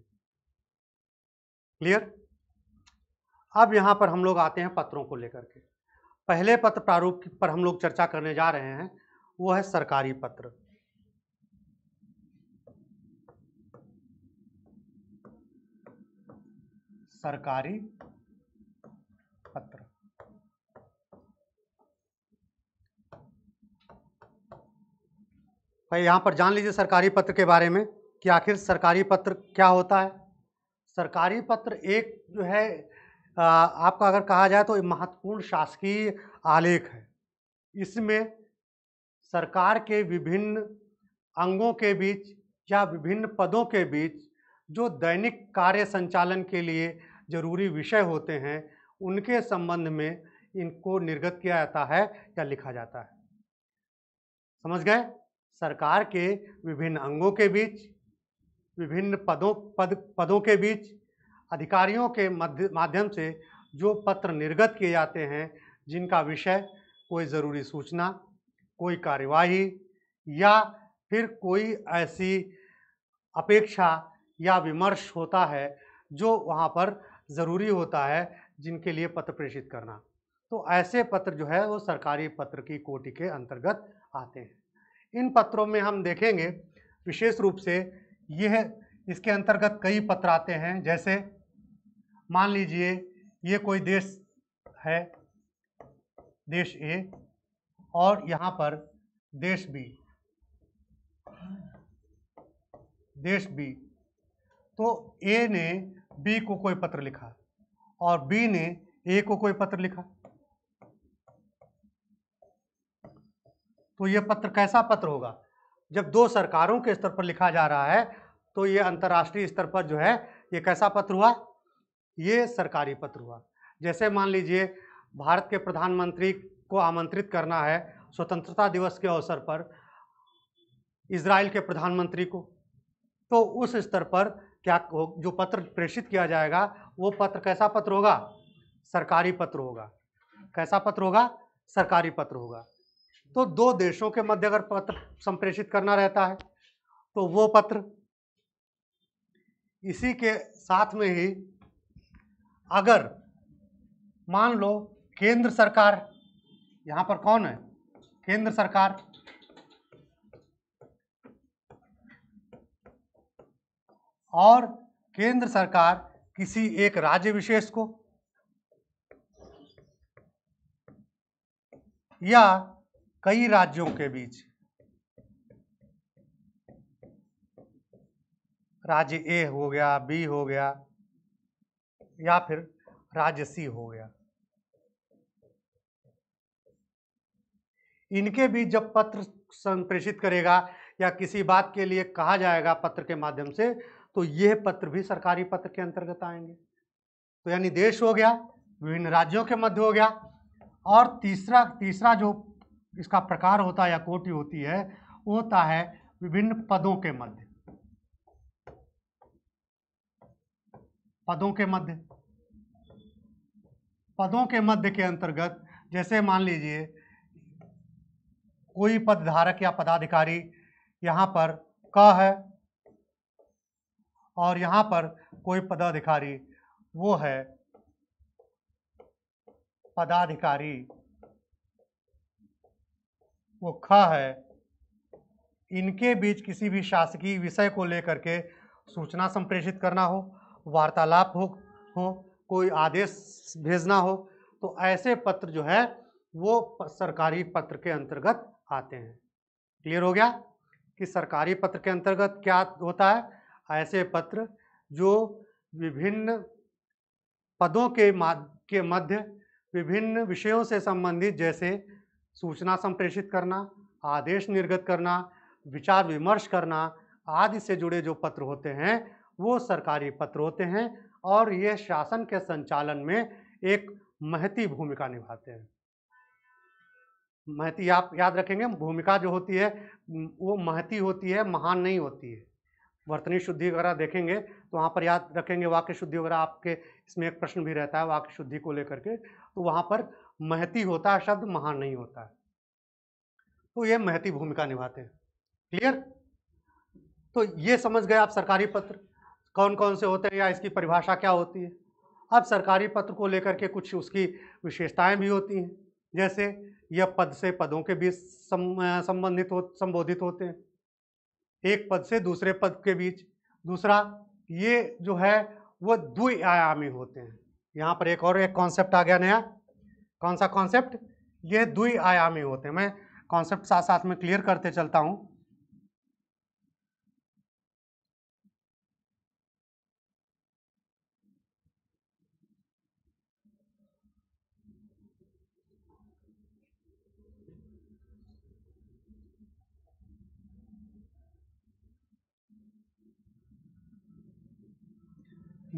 क्लियर? अब यहाँ पर हम लोग आते हैं पत्रों को लेकर के। पहले पत्र प्रारूप पर हम लोग चर्चा करने जा रहे हैं, वो है सरकारी पत्र। सरकारी पत्र। भाई यहाँ पर जान लीजिए सरकारी पत्र के बारे में कि आखिर सरकारी पत्र क्या होता है। सरकारी पत्र एक जो है आपका अगर कहा जाए तो महत्वपूर्ण शासकीय आलेख है। इसमें सरकार के विभिन्न अंगों के बीच या विभिन्न पदों के बीच जो दैनिक कार्य संचालन के लिए जरूरी विषय होते हैं, उनके संबंध में इनको निर्गत किया जाता है या लिखा जाता है। समझ गए? सरकार के विभिन्न अंगों के बीच, विभिन्न पदों के बीच अधिकारियों के माध्यम से जो पत्र निर्गत किए जाते हैं, जिनका विषय कोई ज़रूरी सूचना, कोई कार्यवाही या फिर कोई ऐसी अपेक्षा या विमर्श होता है जो वहाँ पर ज़रूरी होता है, जिनके लिए पत्र प्रेषित करना, तो ऐसे पत्र जो है वो सरकारी पत्र की कोटि के अंतर्गत आते हैं। इन पत्रों में हम देखेंगे विशेष रूप से यह इसके अंतर्गत कई पत्र आते हैं। जैसे मान लीजिए ये कोई देश है, देश ए, और यहाँ पर देश बी, देश बी। तो ए ने बी को कोई पत्र लिखा और बी ने ए को कोई पत्र लिखा, तो ये पत्र कैसा पत्र होगा? जब दो सरकारों के स्तर पर लिखा जा रहा है तो ये अंतर्राष्ट्रीय स्तर पर जो है ये कैसा पत्र हुआ? ये सरकारी पत्र हुआ। जैसे मान लीजिए भारत के प्रधानमंत्री को आमंत्रित करना है स्वतंत्रता दिवस के अवसर पर इजराइल के प्रधानमंत्री को, तो उस स्तर पर क्या जो पत्र प्रेषित किया जाएगा वो पत्र कैसा पत्र होगा? सरकारी पत्र होगा। कैसा पत्र होगा? सरकारी पत्र होगा। तो दो देशों के मध्य अगर पत्र संप्रेषित करना रहता है तो वो पत्र, इसी के साथ में ही अगर मान लो केंद्र सरकार, यहाँ पर कौन है? केंद्र सरकार, और केंद्र सरकार किसी एक राज्य विशेष को या कई राज्यों के बीच, राज्य ए हो गया, बी हो गया या फिर राज्य सी हो गया, इनके बीच जब पत्र संप्रेषित करेगा या किसी बात के लिए कहा जाएगा पत्र के माध्यम से, तो यह पत्र भी सरकारी पत्र के अंतर्गत आएंगे। तो यानी देश हो गया, विभिन्न राज्यों के मध्य हो गया, और तीसरा जो इसका प्रकार होता है या कोटि होती है वो होता है विभिन्न पदों के मध्य। पदों के मध्य, पदों के मध्य के अंतर्गत जैसे मान लीजिए कोई पदधारक या पदाधिकारी यहाँ पर क है और यहाँ पर कोई पदाधिकारी वो है पदाधिकारी वो ख है, इनके बीच किसी भी शासकीय विषय को लेकर के सूचना संप्रेषित करना हो, वार्तालाप हो कोई आदेश भेजना हो, तो ऐसे पत्र जो है वो सरकारी पत्र के अंतर्गत आते हैं। क्लियर हो गया कि सरकारी पत्र के अंतर्गत क्या होता है? ऐसे पत्र जो विभिन्न पदों के मध्य विभिन्न विषयों से संबंधित, जैसे सूचना संप्रेषित करना, आदेश निर्गत करना, विचार विमर्श करना आदि से जुड़े जो पत्र होते हैं वो सरकारी पत्र होते हैं और ये शासन के संचालन में एक महती भूमिका निभाते हैं। महती आप याद रखेंगे, भूमिका जो होती है वो महती होती है, महान नहीं होती है। वर्तनी शुद्धि वगैरह देखेंगे तो वहाँ पर याद रखेंगे, वाक्य शुद्धि वगैरह आपके इसमें एक प्रश्न भी रहता है वाक्य शुद्धि को लेकर के, तो वहाँ पर महती होता है शब्द, महान नहीं होता है। तो ये महती भूमिका निभाते हैं। क्लियर? तो ये समझ गए आप सरकारी पत्र कौन कौन से होते हैं या इसकी परिभाषा क्या होती है। अब सरकारी पत्र को लेकर के कुछ उसकी विशेषताएं भी होती हैं, जैसे यह पद से पदों के बीच संबोधित होते हैं, एक पद से दूसरे पद के बीच। दूसरा, ये जो है वो द्विआयामी होते हैं। यहाँ पर एक कॉन्सेप्ट आ गया नया। कौन सा कॉन्सेप्ट? ये द्विआयामी होते हैं। मैं कॉन्सेप्ट साथ साथ में क्लियर करते चलता हूँ।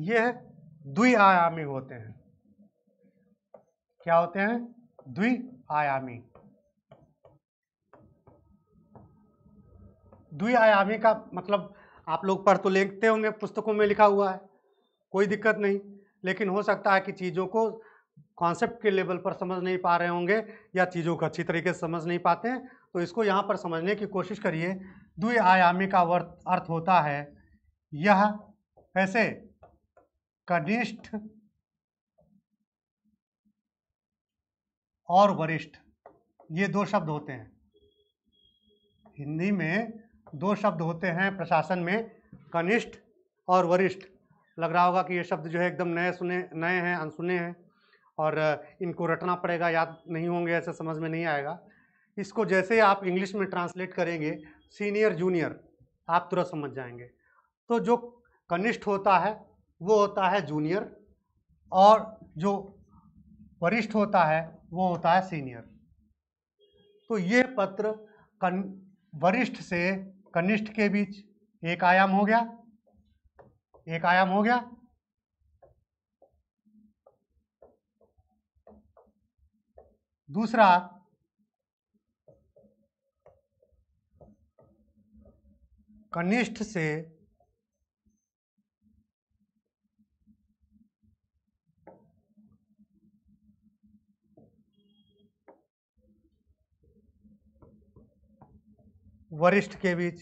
ये द्विआयामी होते हैं। क्या होते हैं? द्विआयामी। द्विआयामी का मतलब आप लोग पढ़ तो लेते होंगे, पुस्तकों में लिखा हुआ है, कोई दिक्कत नहीं, लेकिन हो सकता है कि चीज़ों को कॉन्सेप्ट के लेवल पर समझ नहीं पा रहे होंगे या चीज़ों को अच्छी तरीके से समझ नहीं पाते हैं, तो इसको यहाँ पर समझने की कोशिश करिए। द्विआयामी का अर्थ होता है यह ऐसे कनिष्ठ और वरिष्ठ, ये दो शब्द होते हैं। हिंदी में दो शब्द होते हैं प्रशासन में, कनिष्ठ और वरिष्ठ। लग रहा होगा कि ये शब्द जो है एकदम नए हैं, अनसुने हैं और इनको रटना पड़ेगा, याद नहीं होंगे, ऐसे समझ में नहीं आएगा। इसको जैसे आप इंग्लिश में ट्रांसलेट करेंगे सीनियर जूनियर, आप तुरंत समझ जाएंगे। तो जो कनिष्ठ होता है वो होता है जूनियर और जो वरिष्ठ होता है वो होता है सीनियर। तो ये पत्र वरिष्ठ से कनिष्ठ के बीच एक आयाम हो गया, एक आयाम हो गया। दूसरा, कनिष्ठ से वरिष्ठ के बीच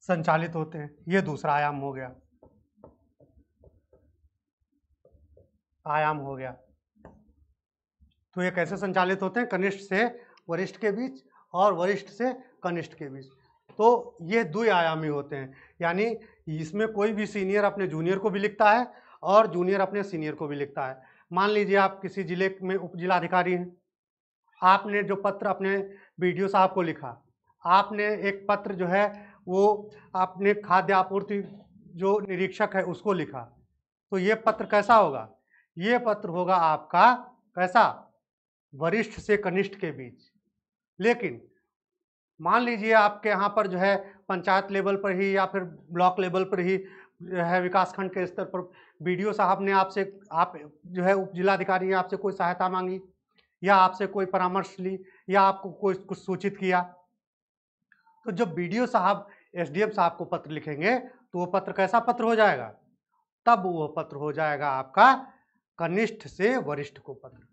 संचालित होते हैं। ये दूसरा आयाम हो गया, आयाम हो गया। तो ये कैसे संचालित होते हैं? कनिष्ठ से वरिष्ठ के बीच और वरिष्ठ से कनिष्ठ के बीच। तो ये द्विआयामी होते हैं, यानी इसमें कोई भी सीनियर अपने जूनियर को भी लिखता है और जूनियर अपने सीनियर को भी लिखता है। मान लीजिए आप किसी जिले में उप जिलाधिकारी हैं, आपने जो पत्र अपने बीडीओ साहब को लिखा, आपने एक पत्र जो है वो आपने खाद्य आपूर्ति जो निरीक्षक है उसको लिखा, तो ये पत्र कैसा होगा? ये पत्र होगा आपका कैसा? वरिष्ठ से कनिष्ठ के बीच। लेकिन मान लीजिए आपके यहाँ पर जो है पंचायत लेवल पर ही या फिर ब्लॉक लेवल पर ही जो है विकासखंड के स्तर पर बीडीओ साहब ने आपसे, आप जो है उप जिलाधिकारी आपसे कोई सहायता मांगी या आपसे कोई परामर्श ली या आपको कोई कुछ सूचित किया, तो जब बीडीओ साहब एसडीएम साहब को पत्र लिखेंगे तो वो पत्र कैसा पत्र हो जाएगा? तब वो पत्र हो जाएगा आपका कनिष्ठ से वरिष्ठ को पत्र।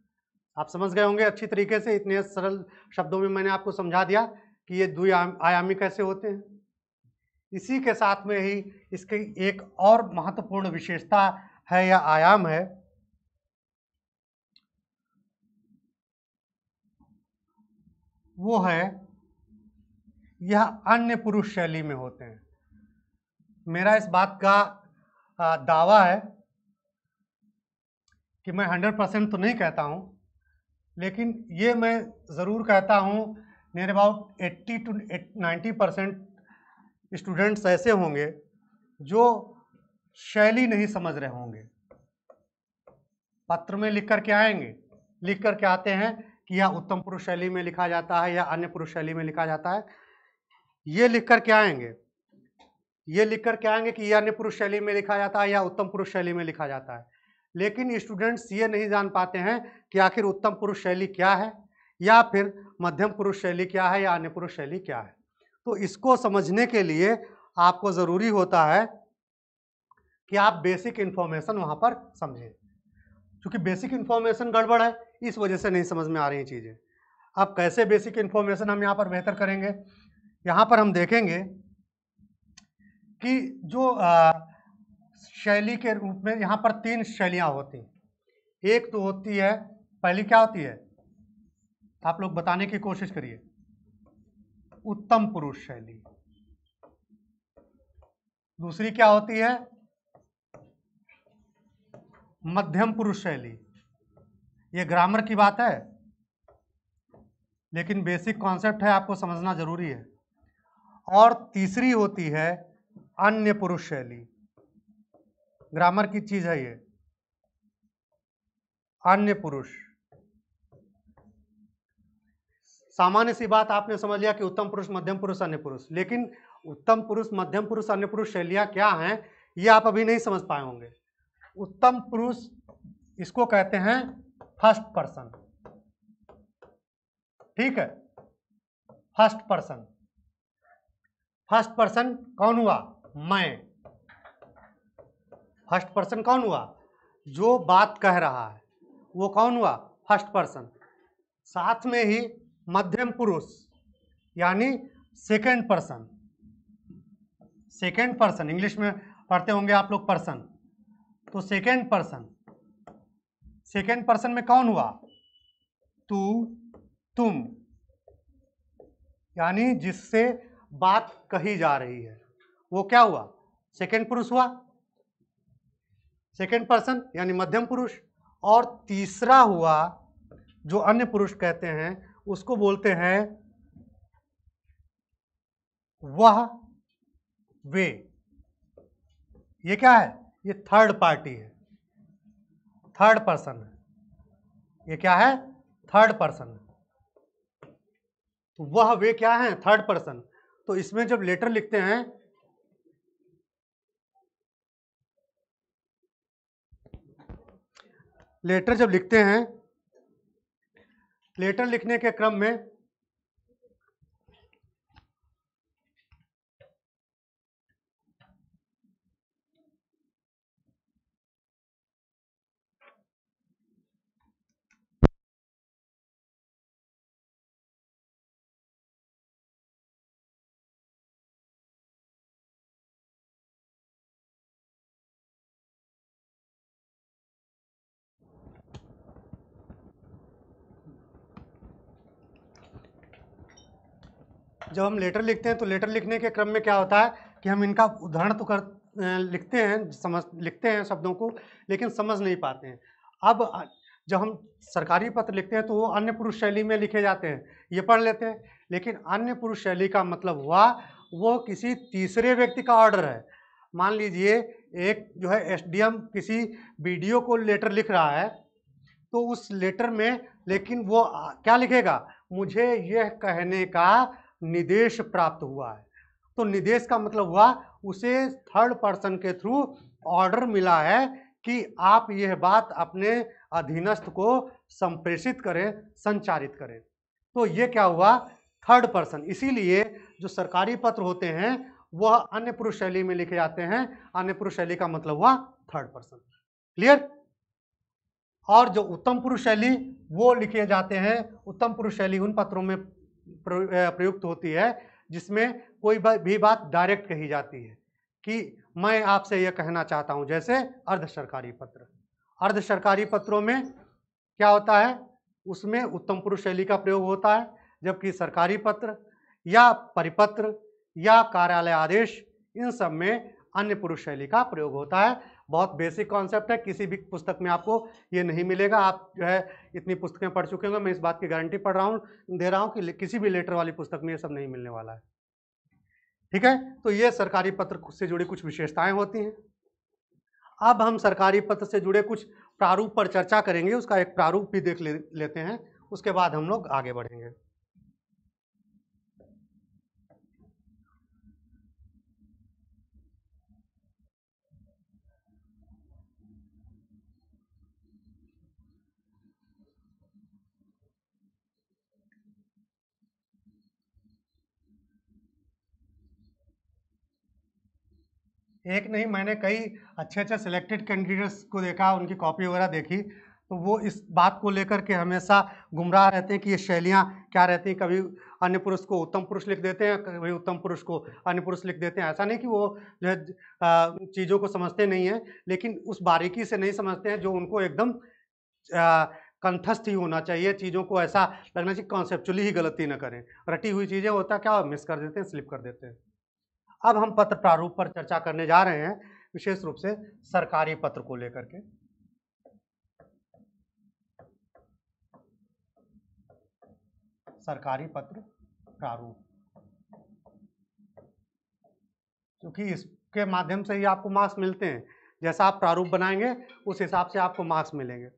आप समझ गए होंगे अच्छी तरीके से, इतने सरल शब्दों में मैंने आपको समझा दिया कि ये द्विआयामी कैसे होते हैं। इसी के साथ में ही इसकी एक और महत्वपूर्ण विशेषता है या आयाम है, वो है यह अन्य पुरुष शैली में होते हैं। मेरा इस बात का दावा है कि मैं 100% तो नहीं कहता हूं, लेकिन ये मैं ज़रूर कहता हूं नियर अबाउट 80 to 90% स्टूडेंट्स ऐसे होंगे जो शैली नहीं समझ रहे होंगे। पत्र में लिख कर के आएंगे, लिख कर के आते हैं कि यह उत्तम पुरुष शैली में लिखा जाता है या अन्य पुरुष शैली में लिखा जाता है। ये लिख कर के आएंगे, ये लिख कर के आएंगे कि यह अन्य पुरुष शैली में लिखा जाता है या उत्तम पुरुष शैली में लिखा जाता है। लेकिन स्टूडेंट्स ये नहीं जान पाते हैं कि आखिर उत्तम पुरुष शैली क्या है या फिर मध्यम पुरुष शैली क्या है या अन्य पुरुष शैली क्या है। तो इसको समझने के लिए आपको ज़रूरी होता है कि आप बेसिक इन्फॉर्मेशन वहाँ पर समझें। क्योंकि बेसिक इन्फॉर्मेशन गड़बड़ है, इस वजह से नहीं समझ में आ रही चीज़ें। अब कैसे बेसिक इन्फॉर्मेशन हम यहाँ पर बेहतर करेंगे? यहाँ पर हम देखेंगे कि जो शैली के रूप में यहाँ पर 3 शैलियाँ होती हैं। एक तो होती है, पहली क्या होती है? आप लोग बताने की कोशिश करिए। उत्तम पुरुष शैली। दूसरी क्या होती है? मध्यम पुरुष शैली। ये ग्रामर की बात है, लेकिन बेसिक कॉन्सेप्ट है, आपको समझना जरूरी है। और तीसरी होती है अन्य पुरुष शैली। ग्रामर की चीज है ये, अन्य पुरुष। सामान्य सी बात आपने समझ लिया कि उत्तम पुरुष, मध्यम पुरुष, अन्य पुरुष, लेकिन उत्तम पुरुष, मध्यम पुरुष, अन्य पुरुष शैलियां क्या हैं ये आप अभी नहीं समझ पाए होंगे। उत्तम पुरुष इसको कहते हैं फर्स्ट पर्सन, ठीक है, फर्स्ट पर्सन। फर्स्ट पर्सन कौन हुआ? मैं। फर्स्ट पर्सन कौन हुआ? जो बात कह रहा है वो कौन हुआ? First person. साथ में ही मध्यम पुरुष यानी second person. Second person English में पढ़ते होंगे आप लोग पर्सन, तो सेकेंड पर्सन। सेकेंड पर्सन में कौन हुआ? तू, तुम, यानी जिससे बात कही जा रही है वो क्या हुआ? सेकेंड पुरुष हुआ, सेकेंड पर्सन यानी मध्यम पुरुष। और तीसरा हुआ जो अन्य पुरुष कहते हैं, उसको बोलते हैं वह, वे। ये क्या है? ये थर्ड पार्टी है, थर्ड पर्सन है। ये क्या है? Third person. तो वह, वे क्या है? Third person. तो इसमें जब लेटर लिखते हैं, लेटर जब लिखते हैं, लेटर लिखने के क्रम में जब हम लेटर लिखते हैं तो लेटर लिखने के क्रम में क्या होता है कि हम इनका उदाहरण तो लिखते हैं, लिखते हैं शब्दों को, लेकिन समझ नहीं पाते हैं। अब जब हम सरकारी पत्र लिखते हैं तो वो अन्य पुरुष शैली में लिखे जाते हैं, ये पढ़ लेते हैं। लेकिन अन्य पुरुष शैली का मतलब हुआ वो किसी तीसरे व्यक्ति का ऑर्डर है। मान लीजिए एक जो है एसडीएम किसी बीडीओ को लेटर लिख रहा है, तो उस लेटर में लेकिन वो क्या लिखेगा? मुझे यह कहने का निर्देश प्राप्त हुआ है। तो निर्देश का मतलब हुआ उसे थर्ड पर्सन के थ्रू ऑर्डर मिला है कि आप यह बात अपने अधीनस्थ को संप्रेषित करें, संचारित करें। तो ये क्या हुआ? Third person. इसीलिए जो सरकारी पत्र होते हैं वह अन्य पुरुष शैली में लिखे जाते हैं। अन्य पुरुष शैली का मतलब हुआ थर्ड पर्सन। क्लियर? और जो उत्तम पुरुष शैली वो लिखे जाते हैं। उत्तम पुरुष शैली उन पत्रों में प्रयुक्त होती है जिसमें कोई भी बात डायरेक्ट कही जाती है कि मैं आपसे यह कहना चाहता हूं, जैसे अर्ध सरकारी पत्र। अर्ध सरकारी पत्रों में क्या होता है, उसमें उत्तम पुरुष शैली का प्रयोग होता है, जबकि सरकारी पत्र या परिपत्र या कार्यालय आदेश, इन सब में अन्य पुरुष शैली का प्रयोग होता है। बहुत बेसिक कॉन्सेप्ट है, किसी भी पुस्तक में आपको ये नहीं मिलेगा। आप जो है इतनी पुस्तकें पढ़ चुके होंगे, मैं इस बात की गारंटी दे रहा हूं कि किसी भी लेटर वाली पुस्तक में ये सब नहीं मिलने वाला है। ठीक है, तो ये सरकारी पत्र से जुड़ी कुछ विशेषताएं होती हैं। अब हम सरकारी पत्र से जुड़े कुछ प्रारूप पर चर्चा करेंगे, उसका एक प्रारूप भी देख लेते हैं, उसके बाद हम लोग आगे बढ़ेंगे। एक नहीं, मैंने कई अच्छे सिलेक्टेड कैंडिडेट्स को देखा, उनकी कॉपी वगैरह देखी, तो वो इस बात को लेकर के हमेशा गुमराह रहते हैं कि ये शैलियाँ क्या रहती हैं। कभी अन्य पुरुष को उत्तम पुरुष लिख देते हैं, कभी उत्तम पुरुष को अन्य पुरुष लिख देते हैं। ऐसा नहीं कि वो जो है चीज़ों को समझते नहीं हैं, लेकिन उस बारीकी से नहीं समझते हैं जो उनको एकदम कंठस्थ ही होना चाहिए। चीज़ों को ऐसा लगना चाहिए कॉन्सेप्चुअली ही गलती न करें, रटी हुई चीज़ें होता क्या मिस कर देते हैं, स्लिप कर देते हैं। अब हम पत्र प्रारूप पर चर्चा करने जा रहे हैं, विशेष रूप से सरकारी पत्र को लेकर के। सरकारी पत्र प्रारूप, क्योंकि इसके माध्यम से ही आपको मार्क्स मिलते हैं। जैसा आप प्रारूप बनाएंगे उस हिसाब से आपको मार्क्स मिलेंगे।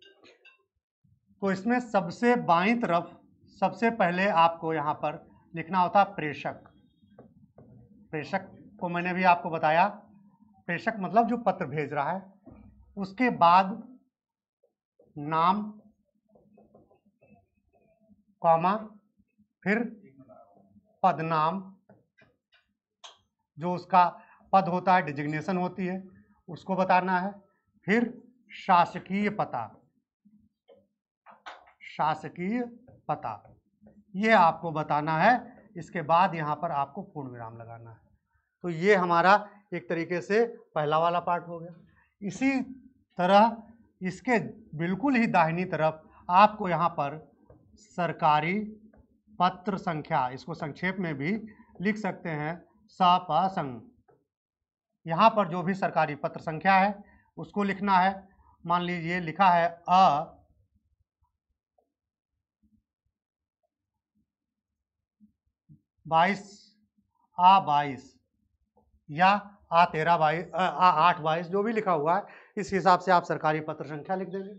तो इसमें सबसे बाईं तरफ सबसे पहले आपको यहाँ पर लिखना होता है प्रेषक। प्रेषक को मैंने भी आपको बताया, प्रेषक मतलब जो पत्र भेज रहा है। उसके बाद नाम, कॉमा, फिर पदनाम, जो उसका पद होता है, डिजिग्नेशन होती है, उसको बताना है। फिर शासकीय पता, शासकीय पता ये आपको बताना है। इसके बाद यहाँ पर आपको पूर्ण विराम लगाना है। तो ये हमारा एक तरीके से पहला वाला पार्ट हो गया। इसी तरह इसके बिल्कुल ही दाहिनी तरफ आपको यहाँ पर सरकारी पत्र संख्या, इसको संक्षेप में भी लिख सकते हैं सपसंग। यहाँ पर जो भी सरकारी पत्र संख्या है उसको लिखना है। मान लीजिए लिखा है A22 A22 या A1322 A822 जो भी लिखा हुआ है, इस हिसाब से आप सरकारी पत्र संख्या लिख देंगे।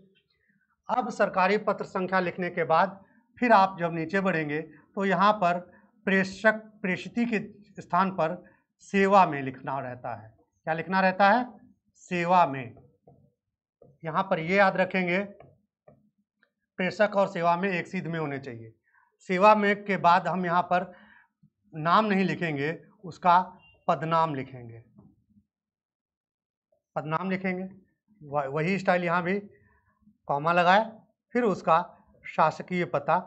अब सरकारी पत्र संख्या लिखने के बाद फिर आप जब नीचे बढ़ेंगे तो यहाँ पर प्रेषक प्रेषिती के स्थान पर सेवा में लिखना रहता है। क्या लिखना रहता है? सेवा में। यहाँ पर ये याद रखेंगे, प्रेषक और सेवा में एक सीध में होने चाहिए। सेवा में के बाद हम यहाँ पर नाम नहीं लिखेंगे, उसका पदनाम लिखेंगे। पदनाम लिखेंगे, वही स्टाइल यहाँ भी, कॉमा लगाए, फिर उसका शासकीय पता,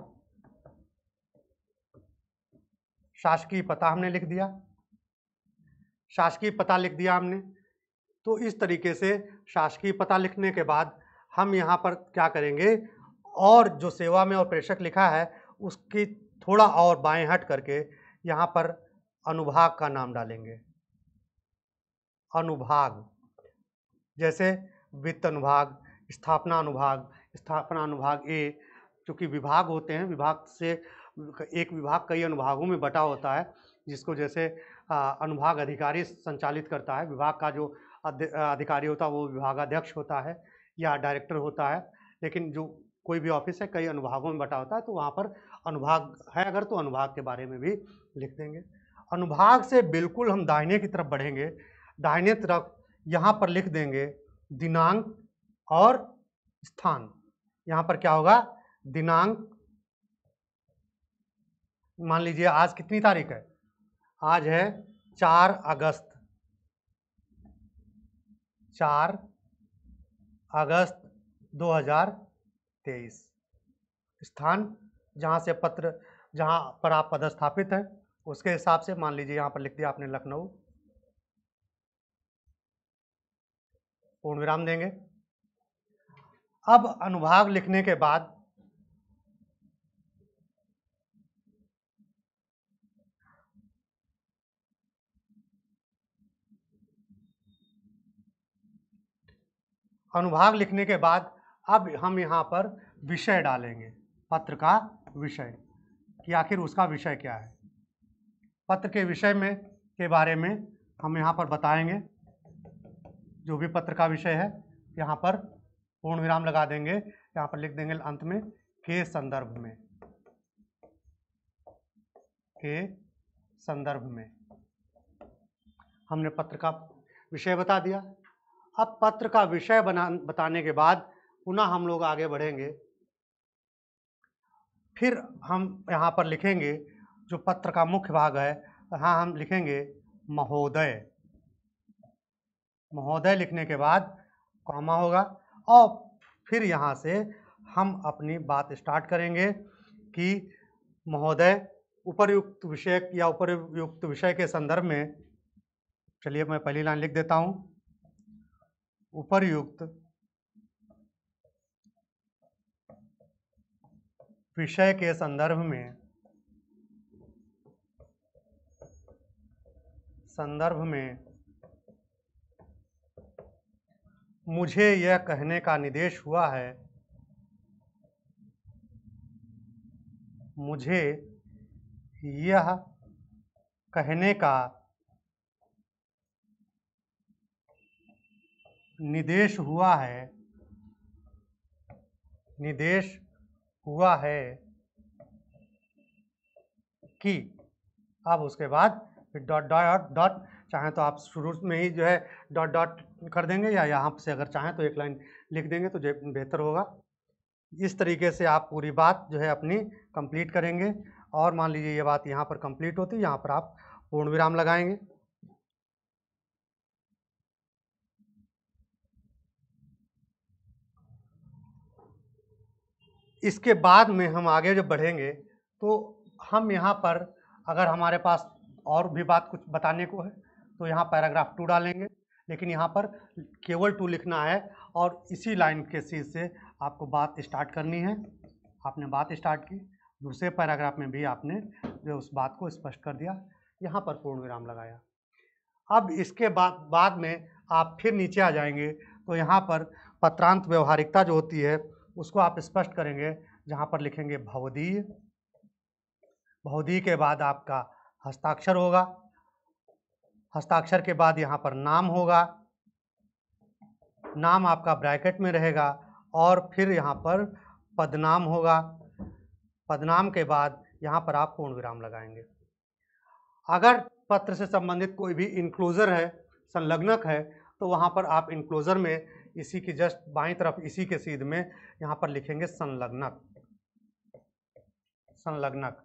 शासकीय पता हमने लिख दिया। शासकीय पता लिख दिया हमने। तो इस तरीके से शासकीय पता लिखने के बाद हम यहाँ पर क्या करेंगे, और जो सेवा में और प्रेषक लिखा है उसकी थोड़ा और बाएं हट करके यहाँ पर अनुभाग का नाम डालेंगे। अनुभाग, जैसे वित्त अनुभाग, स्थापना अनुभाग, स्थापना अनुभाग ए, क्योंकि विभाग होते हैं, विभाग से एक विभाग कई अनुभागों में बटा होता है, जिसको जैसे अनुभाग अधिकारी संचालित करता है। विभाग का जो अधिकारी होता है वो विभागाध्यक्ष होता है या डायरेक्टर होता है, लेकिन जो कोई भी ऑफिस है कई अनुभागों में बटा होता है, तो वहाँ पर अनुभाग है अगर तो अनुभाग के बारे में भी लिख देंगे। अनुभाग से बिल्कुल हम दाहिने की तरफ बढ़ेंगे, दाहिने तरफ यहाँ पर लिख देंगे दिनांक और स्थान। यहाँ पर क्या होगा, दिनांक, मान लीजिए आज कितनी तारीख है, आज है 4 अगस्त 2023। स्थान जहाँ पर आप पदस्थापित हैं उसके हिसाब से मान लीजिए यहाँ पर लिख दिया आपने लखनऊ, पूर्ण विराम देंगे। अब अनुभाग लिखने के बाद अब हम यहाँ पर विषय डालेंगे, पत्र का विषय कि आखिर उसका विषय क्या है। पत्र के विषय में के बारे में हम यहाँ पर बताएंगे, जो भी पत्र का विषय है यहाँ पर पूर्ण विराम लगा देंगे, यहाँ पर लिख देंगे अंत में के संदर्भ में हमने पत्र का विषय बता दिया। अब पत्र का विषय बताने के बाद पुनः हम लोग आगे बढ़ेंगे, फिर हम यहाँ पर लिखेंगे जो पत्र का मुख्य भाग है, यहाँ हम लिखेंगे महोदय। महोदय लिखने के बाद कॉमा होगा और फिर यहाँ से हम अपनी बात स्टार्ट करेंगे कि महोदय उपर्युक्त विषय या उपर्युक्त विषय के संदर्भ में, चलिए मैं पहली लाइन लिख देता हूँ, उपर्युक्त विषय के संदर्भ में मुझे यह कहने का निर्देश हुआ है, मुझे यह कहने का निर्देश हुआ है कि, अब उसके बाद फिर डॉट डॉट डॉट, चाहें तो आप शुरू में ही जो है डॉट डॉट कर देंगे या यहाँ से अगर चाहें तो एक लाइन लिख देंगे तो बेहतर होगा। इस तरीके से आप पूरी बात जो है अपनी कंप्लीट करेंगे और मान लीजिए ये बात यहाँ पर कंप्लीट होती है, यहाँ पर आप पूर्ण विराम लगाएंगे। इसके बाद में हम आगे जब बढ़ेंगे तो हम यहाँ पर अगर हमारे पास और भी बात कुछ बताने को है तो यहाँ पैराग्राफ 2 डालेंगे, लेकिन यहाँ पर केवल 2 लिखना है और इसी लाइन के चीज़ से आपको बात स्टार्ट करनी है। आपने बात स्टार्ट की, दूसरे पैराग्राफ में भी आपने जो उस बात को स्पष्ट कर दिया, यहाँ पर पूर्ण विराम लगाया। अब इसके बाद में आप फिर नीचे आ जाएंगे तो यहाँ पर पत्रांत व्यवहारिकता जो होती है उसको आप स्पष्ट करेंगे, जहाँ पर लिखेंगे भवदीय। भवदीय के बाद आपका हस्ताक्षर होगा, हस्ताक्षर के बाद यहाँ पर नाम होगा, नाम आपका ब्रैकेट में रहेगा और फिर यहाँ पर पदनाम होगा। पदनाम के बाद यहाँ पर आप पूर्ण विराम लगाएंगे। अगर पत्र से संबंधित कोई भी इंक्लोजर है, संलग्नक है, तो वहाँ पर आप इंक्लोजर में इसी की जस्ट बाईं तरफ इसी के सीध में यहाँ पर लिखेंगे संलग्नक। संलग्नक,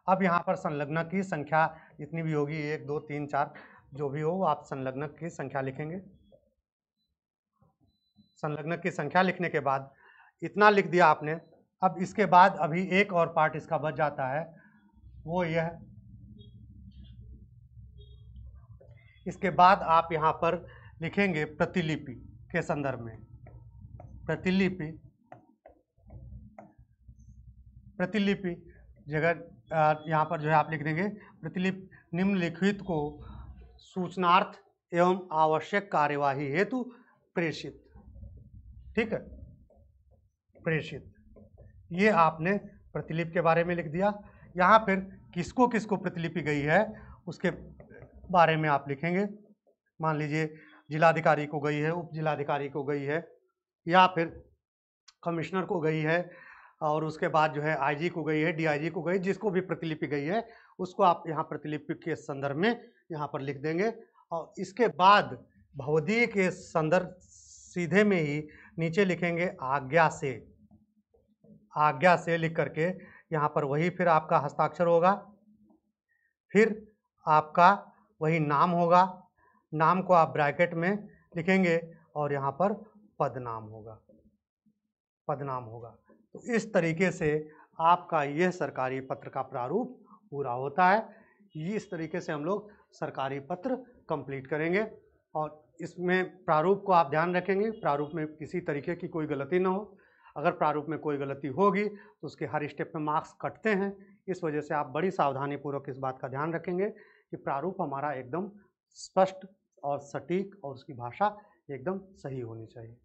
अब यहाँ पर संलग्नक की संख्या जितनी भी होगी 1 2 3 4 जो भी हो, आप संलग्नक की संख्या लिखेंगे। संलग्नक की संख्या लिखने के बाद इतना लिख दिया आपने। अब इसके बाद अभी एक और पार्ट इसका बच जाता है, वो यह, इसके बाद आप यहाँ पर लिखेंगे प्रतिलिपि के संदर्भ में। प्रतिलिपि जगह यहाँ पर जो है आप लिख देंगे प्रतिलिपि निम्नलिखित को सूचनार्थ एवं आवश्यक कार्यवाही हेतु प्रेषित। ठीक है, प्रेषित, ये आपने प्रतिलिपि के बारे में लिख दिया। यहाँ फिर किसको किसको प्रतिलिपि गई है उसके बारे में आप लिखेंगे। मान लीजिए जिलाधिकारी को गई है, उप जिलाधिकारी को गई है, या फिर कमिश्नर को गई है, और उसके बाद जो है आईजी को गई है, डीआईजी को गई, जिसको भी प्रतिलिपि गई है उसको आप यहाँ प्रतिलिपि के संदर्भ में यहाँ पर लिख देंगे। और इसके बाद भवदीय के संदर्भ सीधे में ही नीचे लिखेंगे आज्ञा से। आज्ञा से लिख करके यहाँ पर वही फिर आपका हस्ताक्षर होगा, फिर आपका वही नाम होगा, नाम को आप ब्रैकेट में लिखेंगे और यहाँ पर पदनाम होगा, पदनाम होगा। तो इस तरीके से आपका यह सरकारी पत्र का प्रारूप पूरा होता है। ये इस तरीके से हम लोग सरकारी पत्र कंप्लीट करेंगे और इसमें प्रारूप को आप ध्यान रखेंगे, प्रारूप में किसी तरीके की कोई गलती ना हो। अगर प्रारूप में कोई गलती होगी तो उसके हर स्टेप में मार्क्स कटते हैं। इस वजह से आप बड़ी सावधानीपूर्वक इस बात का ध्यान रखेंगे कि प्रारूप हमारा एकदम स्पष्ट और सटीक और उसकी भाषा एकदम सही होनी चाहिए।